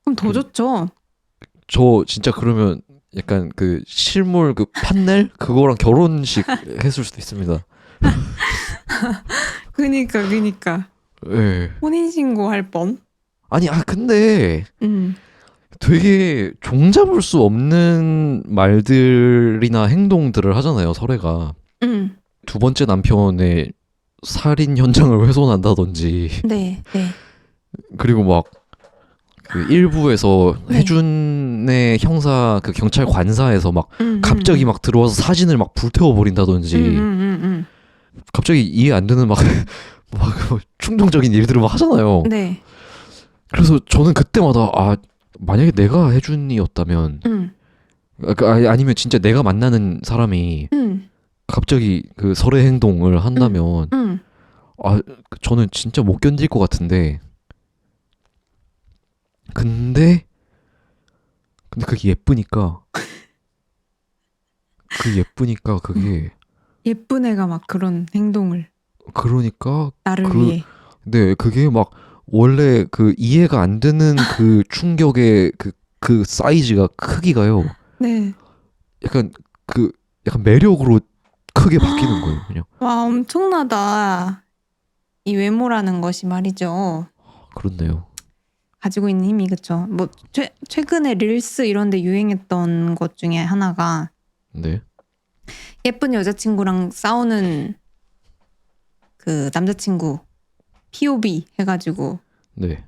그럼 더 좋죠. 저 진짜 그러면 약간 그 실물 그 판넬 그거랑 결혼식 했을 수도 있습니다. 그니까. 예. 혼인신고 할 뻔. 아니 근데 되게 종잡을 수 없는 말들이나 행동들을 하잖아요, 설애가. 두 번째 남편의 살인 현장을 훼손한다든지. 네. 그리고 막 그 일부에서 네. 혜준의 형사 그 경찰 관사에서 막 갑자기 막 들어와서 사진을 막 불태워 버린다든지. 갑자기 이해 안 되는 막 충동적인 일들을 막 하잖아요. 네. 그래서 저는 그때마다 만약에 내가 혜준이었다면 아니면 진짜 내가 만나는 사람이 갑자기 그 설의 행동을 한다면 저는 진짜 못 견딜 것 같은데 근데 그게 예쁘니까 그게 예쁜 애가 막 그런 행동을 그러니까 나를 위해. 네, 그게 막 원래 그 이해가 안 되는 그 충격의 그 사이즈가 크기가요. 네. 약간 매력으로 크게 바뀌는 거예요, 그냥. 와, 엄청나다. 이 외모라는 것이 말이죠. 그렇네요. 가지고 있는 힘이 그쵸. 뭐 최근에 릴스 이런 데 유행했던 것 중에 하나가 네. 예쁜 여자친구랑 싸우는 그 남자친구 POV 해가지고 네.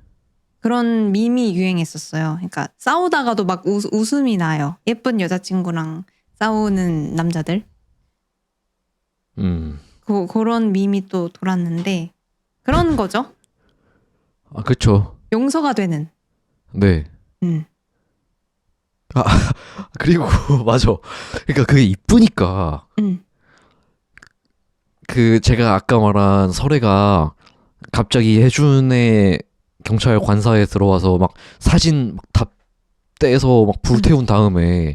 그런 밈이 유행했었어요. 그러니까 싸우다가도 막 웃음이 나요. 예쁜 여자친구랑 싸우는 남자들. 그런 밈이 또 돌았는데 그런 거죠. 그렇죠. 용서가 되는. 네. 그리고 맞아. 그러니까 그게 이쁘니까. 그 제가 아까 말한 설애가 갑자기 혜준의 경찰 관사에 들어와서 막 사진 막 다 떼서 막 불태운 다음에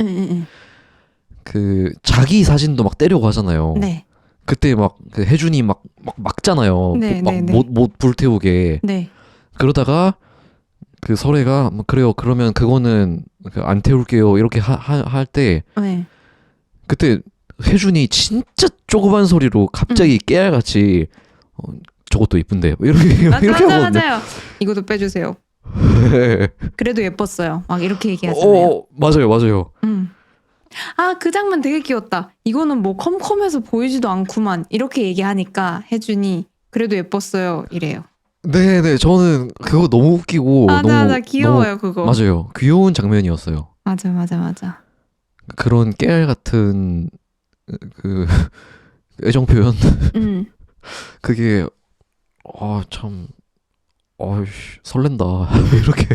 그 자기 사진도 막 떼려고 하잖아요. 네. 그때 막 그 혜준이 막 막잖아요. 네, 막 네, 네. 못 불태우게. 네. 그러다가 그 설애가 뭐 그래요. 그러면 그거는 안 태울게요. 이렇게 할 때 네. 그때 혜준이 진짜 조그만 소리로 갑자기 깨알같이 저것도 이쁜데 이렇게 맞아, 이렇게 맞아, 하거든요. 맞아요. 이것도 빼주세요. 그래도 예뻤어요. 막 이렇게 얘기하잖아요. 맞아요, 맞아요. 아, 그 장면 되게 귀엽다. 이거는 뭐 컴컴해서 보이지도 않구만. 이렇게 얘기하니까 혜준이 그래도 예뻤어요. 이래요. 네네, 저는 그거 너무 웃기고 맞아, 너무 맞아. 귀여워요, 그거. 맞아요. 귀여운 장면이었어요. 맞아, 맞아, 맞아. 그런 깨알 같은 그 애정 표현 그게 참 설렌다 이렇게.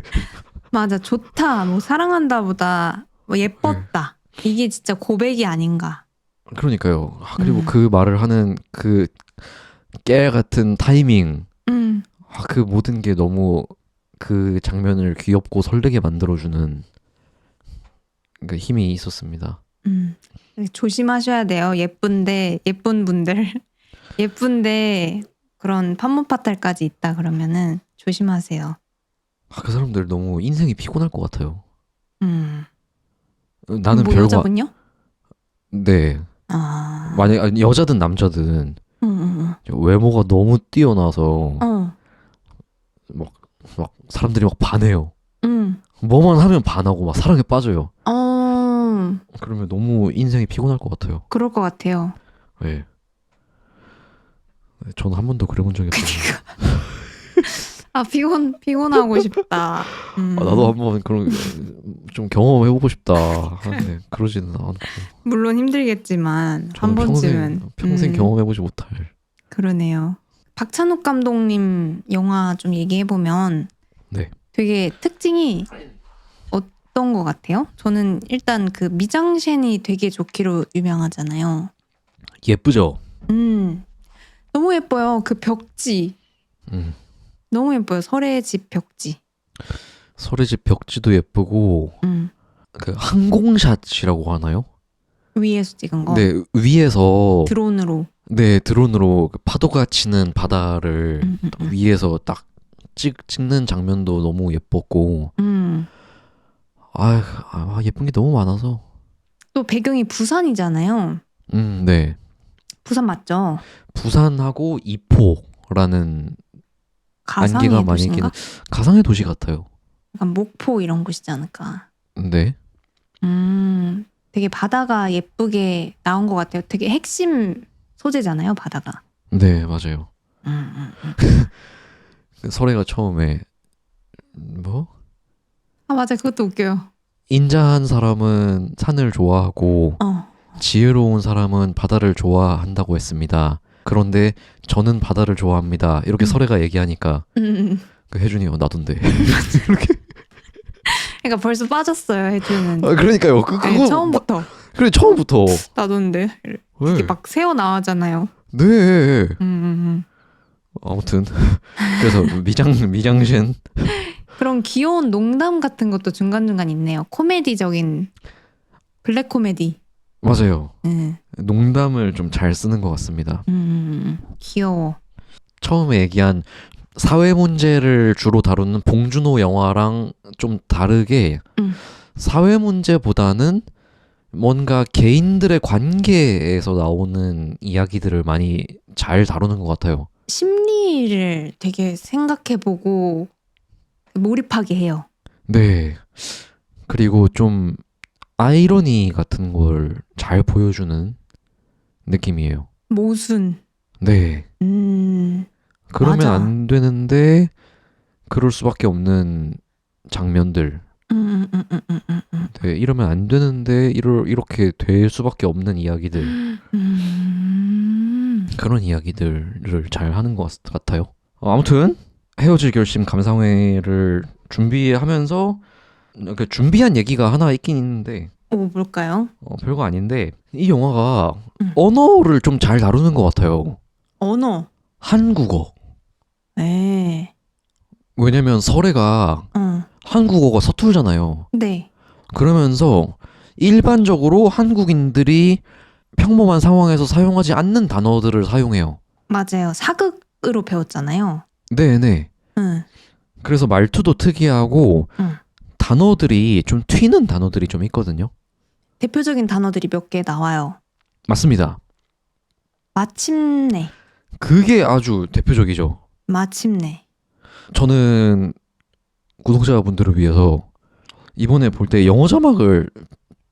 맞아. 좋다. 뭐 사랑한다 보다 뭐 예뻤다. 이게 진짜 고백이 아닌가. 그러니까요. 그리고 그 말을 하는 그 깨알 같은 타이밍, 그 모든 게 너무 그 장면을 귀엽고 설레게 만들어주는 그 힘이 있었습니다. 조심하셔야 돼요. 예쁜 분들 예쁜데 그런 판문파탈까지 있다 그러면은 조심하세요. 그 사람들 너무 인생이 피곤할 것 같아요. 나는 뭐 별거 여자분요? 네. 만약 여자든 남자든 외모가 너무 뛰어나서 막 사람들이 막 반해요. 뭐만 하면 반하고 막 사랑에 빠져요. 그러면 너무 인생이 피곤할 것 같아요. 그럴 것 같아요. 네. 저는 한 번도 그래본 적이 없어요. 아, 피곤하고 싶다. 나도 한번 그런 좀 경험해보고 싶다 하는데 그러지는 않고. 물론 힘들겠지만 한 번쯤은 평생 경험해보지 못할. 그러네요. 박찬욱 감독님 영화 좀 얘기해보면 네. 되게 특징이 어떤 것 같아요? 저는 일단 그 미장센이 되게 좋기로 유명하잖아요. 예쁘죠? 너무 예뻐요. 그 벽지. 너무 예뻐요. 설의 집 벽지. 설의 집 벽지도 예쁘고 그 항공샷이라고 하나요? 위에서 찍은 거. 네, 위에서 드론으로. 네, 드론으로 파도가 치는 바다를 위에서 딱 찍는 장면도 너무 예뻤고. 예쁜 게 너무 많아서. 또 배경이 부산이잖아요. 네. 부산 맞죠? 부산하고 이포라는 안개가 많이 끼는 가상의 도시 같아요. 약간 목포 이런 곳이지 않을까. 네. 되게 바다가 예쁘게 나온 것 같아요. 되게 핵심 소재잖아요, 바다가. 네, 맞아요. 설애가 처음에 뭐? 맞아, 그것도 웃겨요. 인자한 사람은 산을 좋아하고 지혜로운 사람은 바다를 좋아한다고 했습니다. 그런데 저는 바다를 좋아합니다. 이렇게 설애가 얘기하니까 그 혜준이 나던데 이렇게. 그러니까 벌써 빠졌어요, 혜준은. 그러니까요. 그거 처음부터. 그래, 처음부터. 나던데. 이렇게 막 새어 나와잖아요. 네. 아무튼 그래서 미장센 그런 귀여운 농담 같은 것도 중간중간 있네요. 코미디적인 블랙 코미디. 맞아요. 농담을 좀 잘 쓰는 것 같습니다. 귀여워. 처음에 얘기한 사회 문제를 주로 다루는 봉준호 영화랑 좀 다르게 사회 문제보다는 뭔가 개인들의 관계에서 나오는 이야기들을 많이 잘 다루는 것 같아요. 심리를 되게 생각해보고 몰입하게 해요. 네. 그리고 좀 아이러니 같은 걸 잘 보여주는 느낌이에요. 모순. 네. 그러면 맞아. 안 되는데 그럴 수밖에 없는 장면들. 네, 이러면 안 되는데 이렇게 될 수밖에 없는 이야기들. 그런 이야기들을 잘 하는 것 같아요. 아무튼 헤어질 결심 감상회를 준비하면서 준비한 얘기가 하나 있긴 있는데 뭘까요? 별거 아닌데 이 영화가 언어를 좀 잘 다루는 것 같아요. 언어. 한국어. 네. 왜냐면 설애가 한국어가 서툴잖아요. 네. 그러면서 일반적으로 한국인들이 평범한 상황에서 사용하지 않는 단어들을 사용해요. 맞아요. 사극으로 배웠잖아요. 네네. 응. 그래서 말투도 특이하고 응. 단어들이 좀 튀는 단어들이 좀 있거든요. 대표적인 단어들이 몇 개 나와요. 맞습니다. 마침내. 그게 아주 대표적이죠. 마침내. 저는 구독자분들을 위해서 이번에 볼 때 영어 자막을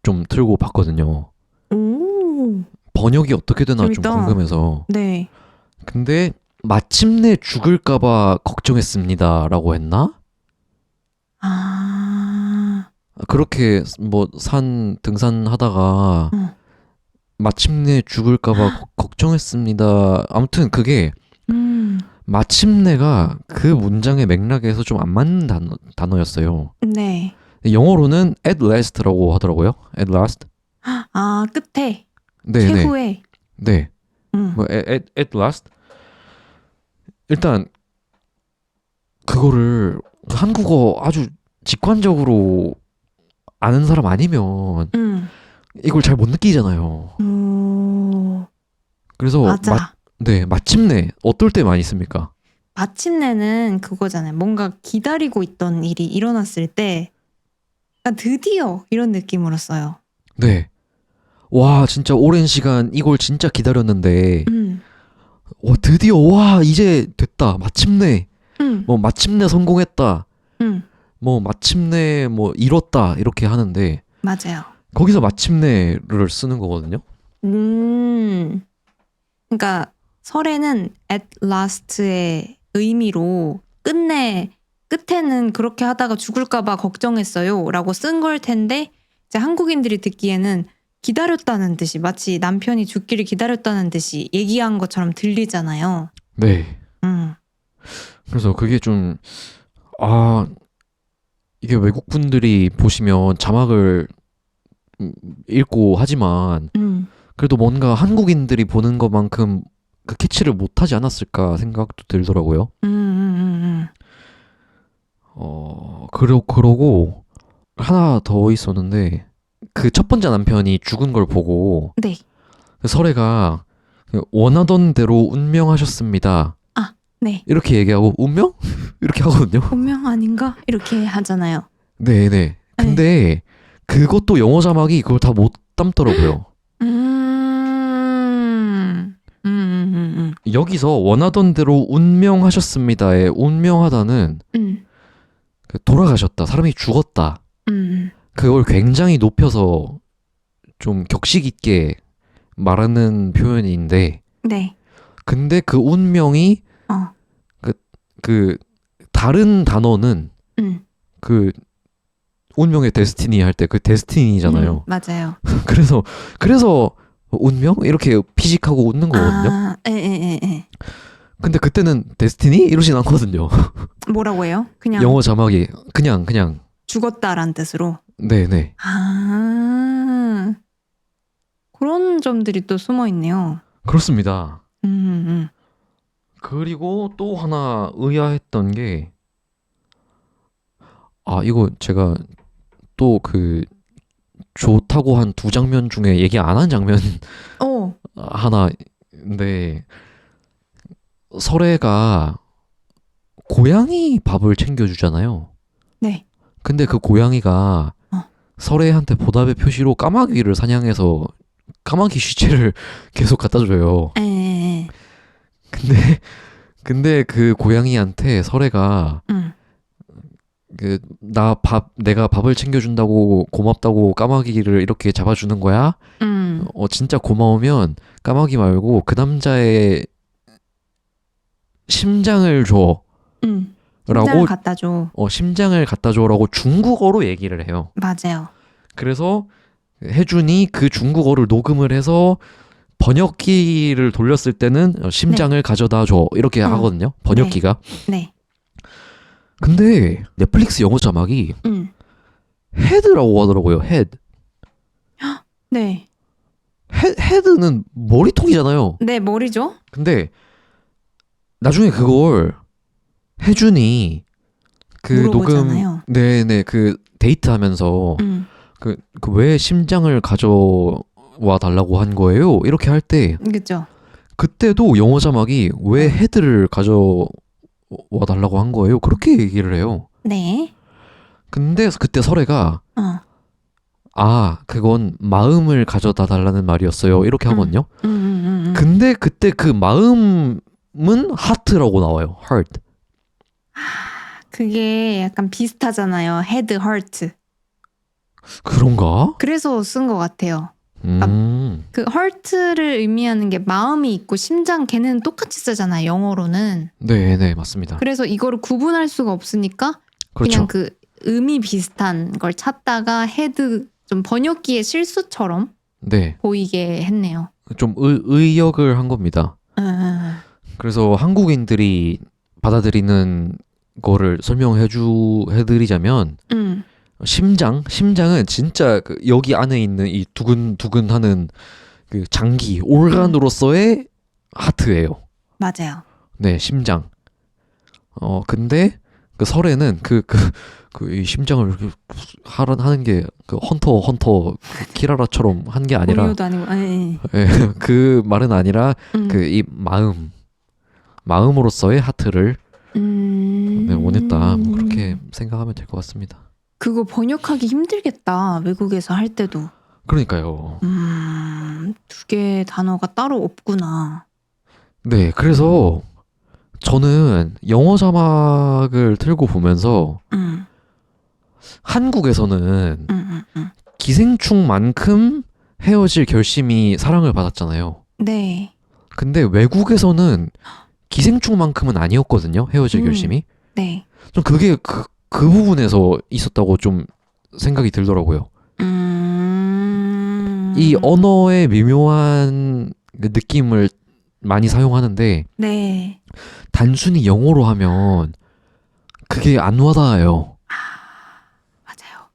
좀 틀고 봤거든요. 오. 번역이 어떻게 되나 좀 재밌다. 궁금해서. 네. 근데 마침내 죽을까봐 걱정했습니다라고 했나? 아. 그렇게 뭐 산 등산하다가 응. 마침내 죽을까봐 걱정했습니다. 아무튼 그게 음. 마침내가 그 문장의 맥락에서 좀 안 맞는 단어였어요. 네. 영어로는 at last라고 하더라고요. at last. 아, 끝에. 네, 네, 최후에. 네. 응. 뭐 at last. 일단 그거를 한국어 아주 직관적으로 아는 사람 아니면 응. 이걸 잘 못 느끼잖아요. 오. 그래서 맞아. 네, 마침내 어떨 때 많이 씁니까? 마침내는 그거잖아요. 뭔가 기다리고 있던 일이 일어났을 때 약간 드디어 이런 느낌으로 써요. 네. 와, 진짜 오랜 시간 이걸 진짜 기다렸는데 와, 드디어 와, 이제 됐다. 마침내. 뭐 마침내 성공했다. 뭐 마침내 뭐 이뤘다. 이렇게 하는데 맞아요. 거기서 마침내를 쓰는 거거든요. 그러니까 설에는 at last의 의미로 끝에는 그렇게 하다가 죽을까봐 걱정했어요 라고 쓴 걸 텐데 이제 한국인들이 듣기에는 기다렸다는 듯이 마치 남편이 죽기를 기다렸다는 듯이 얘기한 것처럼 들리잖아요. 네. 그래서 그게 좀 이게 외국 분들이 보시면 자막을 읽고 하지만 그래도 뭔가 한국인들이 보는 것만큼 그 캐치를 못하지 않았을까 생각도 들더라고요. 그러고 하나 더 있었는데 그 첫 번째 남편이 죽은 걸 보고 네. 그 설애가 원하던 대로 운명하셨습니다. 네. 이렇게 얘기하고 운명? 이렇게 하거든요. 운명 아닌가? 이렇게 하잖아요. 네네. 근데 그것도 영어 자막이 그걸 다 못 담더라고요. 여기서 원하던 대로 운명하셨습니다의 운명하다는 그 돌아가셨다. 사람이 죽었다. 그걸 굉장히 높여서 좀 격식 있게 말하는 표현인데 네. 근데 그 운명이 그 다른 단어는 그 운명의 데스티니 할 때 그 데스티니잖아요. 맞아요. 그래서 운명 이렇게 피식하고 웃는 거거든요. 근데 그때는 데스티니 이러진 않거든요. 뭐라고 해요? 그냥 영어 자막이 그냥 죽었다란 뜻으로. 네네. 그런 점들이 또 숨어 있네요. 그렇습니다. 그리고 또 하나 의아했던 게 이거 제가 또 그 좋다고 한 두 장면 중에 얘기 안 한 장면 하나인데 설애가 고양이 밥을 챙겨주잖아요. 네. 근데 그 고양이가 설애한테 보답의 표시로 까마귀를 사냥해서 까마귀 쉬체를 계속 갖다 줘요. 근데 그 고양이한테 설애가 내가 밥을 챙겨준다고 고맙다고 까마귀를 이렇게 잡아주는 거야? 진짜 고마우면 까마귀 말고 그 남자의 심장을 줘. 심장을 갖다 줘. 심장을 갖다 줘라고 중국어로 얘기를 해요. 맞아요. 그래서 혜준이 그 중국어를 녹음을 해서 번역기를 돌렸을 때는 심장을 가져다 줘 이렇게 하거든요. 번역기가. 네. 근데 넷플릭스 영어 자막이 헤드라고 하더라고요. 헤드. 네. 헤드는 머리통이잖아요. 네, 머리죠. 근데 나중에 그걸 혜준이 그 물어보잖아요. 녹음 네네 그 데이트하면서 그 왜 심장을 가져와 달라고 한 거예요? 이렇게 할 때 그죠? 그때도 영어 자막이 왜 헤드를 가져와 달라고 한 거예요? 그렇게 얘기를 해요. 네. 근데 그때 설애가 어. 아, 그건 마음을 가져다 달라는 말이었어요. 이렇게 하거든요. 근데 그때 그 마음은 하트라고 나와요. heart. 그게 약간 비슷하잖아요. head, heart. 그런가? 그래서 쓴 것 같아요. 그 heart를 의미하는 게 마음이 있고 심장 걔는 똑같이 쓰잖아요. 영어로는. 네, 맞습니다. 그래서 이거를 구분할 수가 없으니까 그렇죠. 그냥 그 의미 비슷한 걸 찾다가 헤드 좀 번역기의 실수처럼 네, 보이게 했네요. 좀 의역을 한 겁니다. 그래서 한국인들이 받아들이는 거를 설명해드리자면 심장은 진짜 그 여기 안에 있는 이 두근두근하는 그 장기 organ으로서의 하트예요. 맞아요. 네, 심장. 근데 그 설에는 이 심장을 이렇게 하는 게 그 헌터 키라라처럼 한 게 아니라 공유도 아니고 예, 그 말은 아니라 그 이 마음으로서의 하트를 네, 원했다. 뭐 그렇게 생각하면 될 것 같습니다. 그거 번역하기 힘들겠다. 외국에서 할 때도. 그러니까요. 두 개의 단어가 따로 없구나. 네, 그래서 저는 영어 자막을 틀고 보면서 한국에서는 기생충만큼 헤어질 결심이 사랑을 받았잖아요. 네. 근데 외국에서는 기생충만큼은 아니었거든요. 헤어질 결심이. 네. 좀 그게 그 부분에서 있었다고 좀 생각이 들더라고요. 이 언어의 미묘한 그 느낌을 많이 사용하는데 네. 단순히 영어로 하면 그게 안 와닿아요. 맞아요.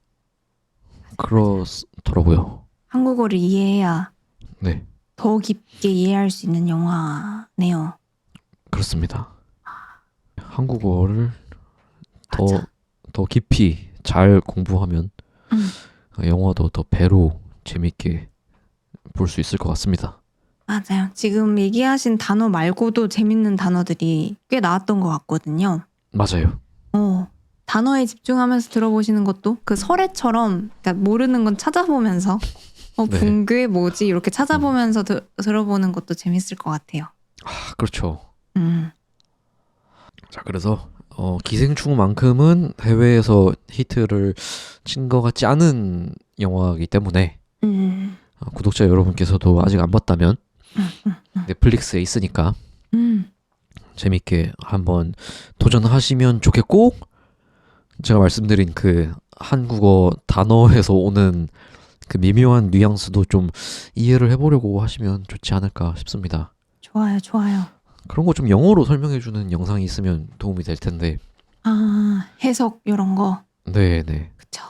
그렇더라고요. 한국어를 이해해야 네, 더 깊게 이해할 수 있는 영화네요. 그렇습니다. 한국어를 맞아. 더 깊이 잘 공부하면 영화도 더 배로 재밌게 볼 수 있을 것 같습니다. 맞아요. 지금 얘기하신 단어 말고도 재밌는 단어들이 꽤 나왔던 것 같거든요. 맞아요. 단어에 집중하면서 들어보시는 것도 그 설애처럼 그러니까 모르는 건 찾아보면서 네. 붕괴 뭐지 이렇게 찾아보면서 들어보는 것도 재밌을 것 같아요. 아, 그렇죠. 자, 그래서 기생충만큼은 해외에서 히트를 친 것 같지 않은 영화이기 때문에 구독자 여러분께서도 아직 안 봤다면 넷플릭스에 있으니까 재밌게 한번 도전하시면 좋겠고, 제가 말씀드린 그 한국어 단어에서 오는 그 미묘한 뉘앙스도 좀 이해를 해보려고 하시면 좋지 않을까 싶습니다. 좋아요. 그런 거 좀 영어로 설명해주는 영상이 있으면 도움이 될 텐데. 해석 이런 거. 네. 그쵸.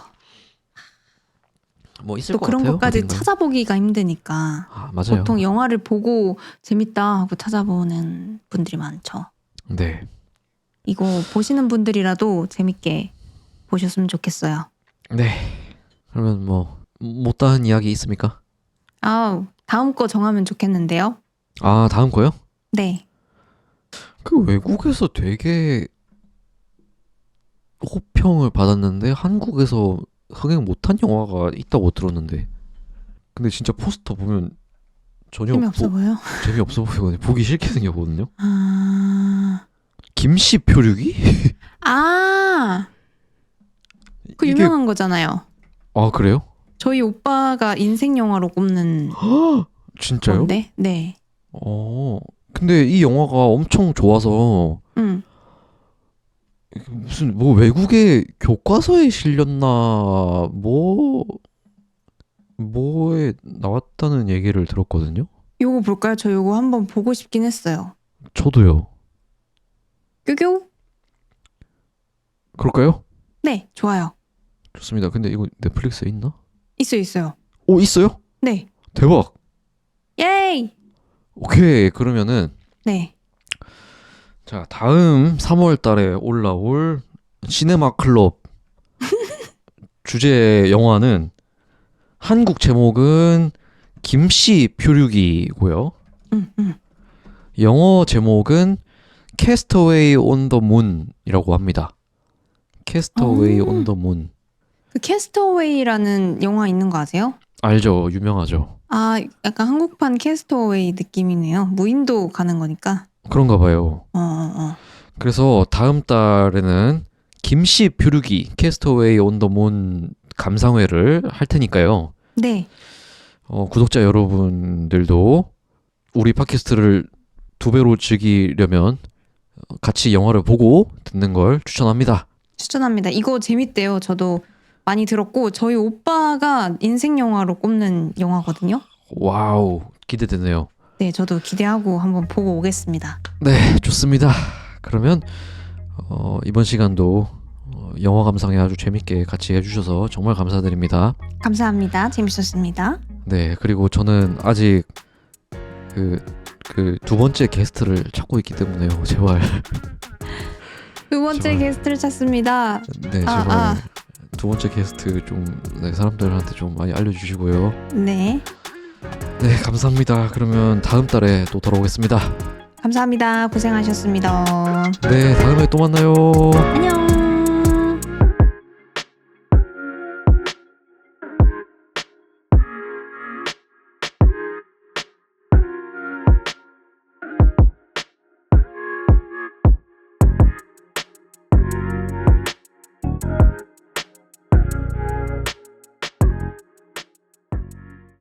뭐 있을 또 것 그런 같아요. 것까지 어딘가에. 찾아보기가 힘드니까 맞아요. 보통 영화를 보고 재밌다 하고 찾아보는 분들이 많죠. 네. 이거 보시는 분들이라도 재밌게 보셨으면 좋겠어요. 네. 그러면 뭐 못다한 이야기 있습니까? 다음 거 정하면 좋겠는데요. 다음 거요? 네. 그 외국에서 되게 호평을 받았는데 한국에서 흥행 못한 영화가 있다고 들었는데, 근데 진짜 포스터 보면 전혀 재미없어 보여? 재미없어 보이거든요. 보기 싫게 생겼거든요. 김씨 표류기? 그 유명한 거잖아요. 그래요? 저희 오빠가 인생 영화로 꼽는 진짜요? 건데. 네. 근데 이 영화가 엄청 좋아서 무슨 뭐 외국의 교과서에 실렸나 뭐에 나왔다는 얘기를 들었거든요. 요거 볼까요? 저 요거 한번 보고 싶긴 했어요. 저도요. 뀨뀨? 그럴까요? 네, 좋아요. 좋습니다. 근데 이거 넷플릭스에 있나? 있어요. 있어요? 네. 대박. 예이! 오케이. 그러면은 네. 자, 다음 3월 달에 올라올 시네마 클럽 주제 영화는 한국 제목은 김씨 표류기고요. 영어 제목은 Castaway on the Moon이라고 합니다. Castaway on the Moon. 그 캐스터웨이라는 영화 있는 거 아세요? 알죠, 유명하죠. 아, 약간 한국판 캐스터웨이 느낌이네요. 무인도 가는 거니까. 그런가 봐요. 그래서 다음 달에는 김씨 표류기 Castaway on the Moon 감상회를 할 테니까요. 네. 구독자 여러분들도 우리 팟캐스트를 2배로 즐기려면 같이 영화를 보고 듣는 걸 추천합니다. 추천합니다. 이거 재밌대요. 저도 많이 들었고 저희 오빠가 인생 영화로 꼽는 영화거든요. 와우, 기대되네요. 네, 저도 기대하고 한번 보고 오겠습니다. 네, 좋습니다. 그러면 이번 시간도 영화 감상에 아주 재밌게 같이 해주셔서 정말 감사드립니다. 감사합니다. 재밌었습니다. 네, 그리고 저는 아직 그 두 번째 게스트를 찾고 있기 때문에요. 제발. 두 번째 제발. 게스트를 찾습니다. 네, 제발. 두 번째 게스트 좀 사람들한테 좀 많이 알려주시고요. 네. 네, 감사합니다. 그러면 다음 달에 또 돌아오겠습니다. 감사합니다. 고생하셨습니다. 네, 다음에 또 만나요. 안녕.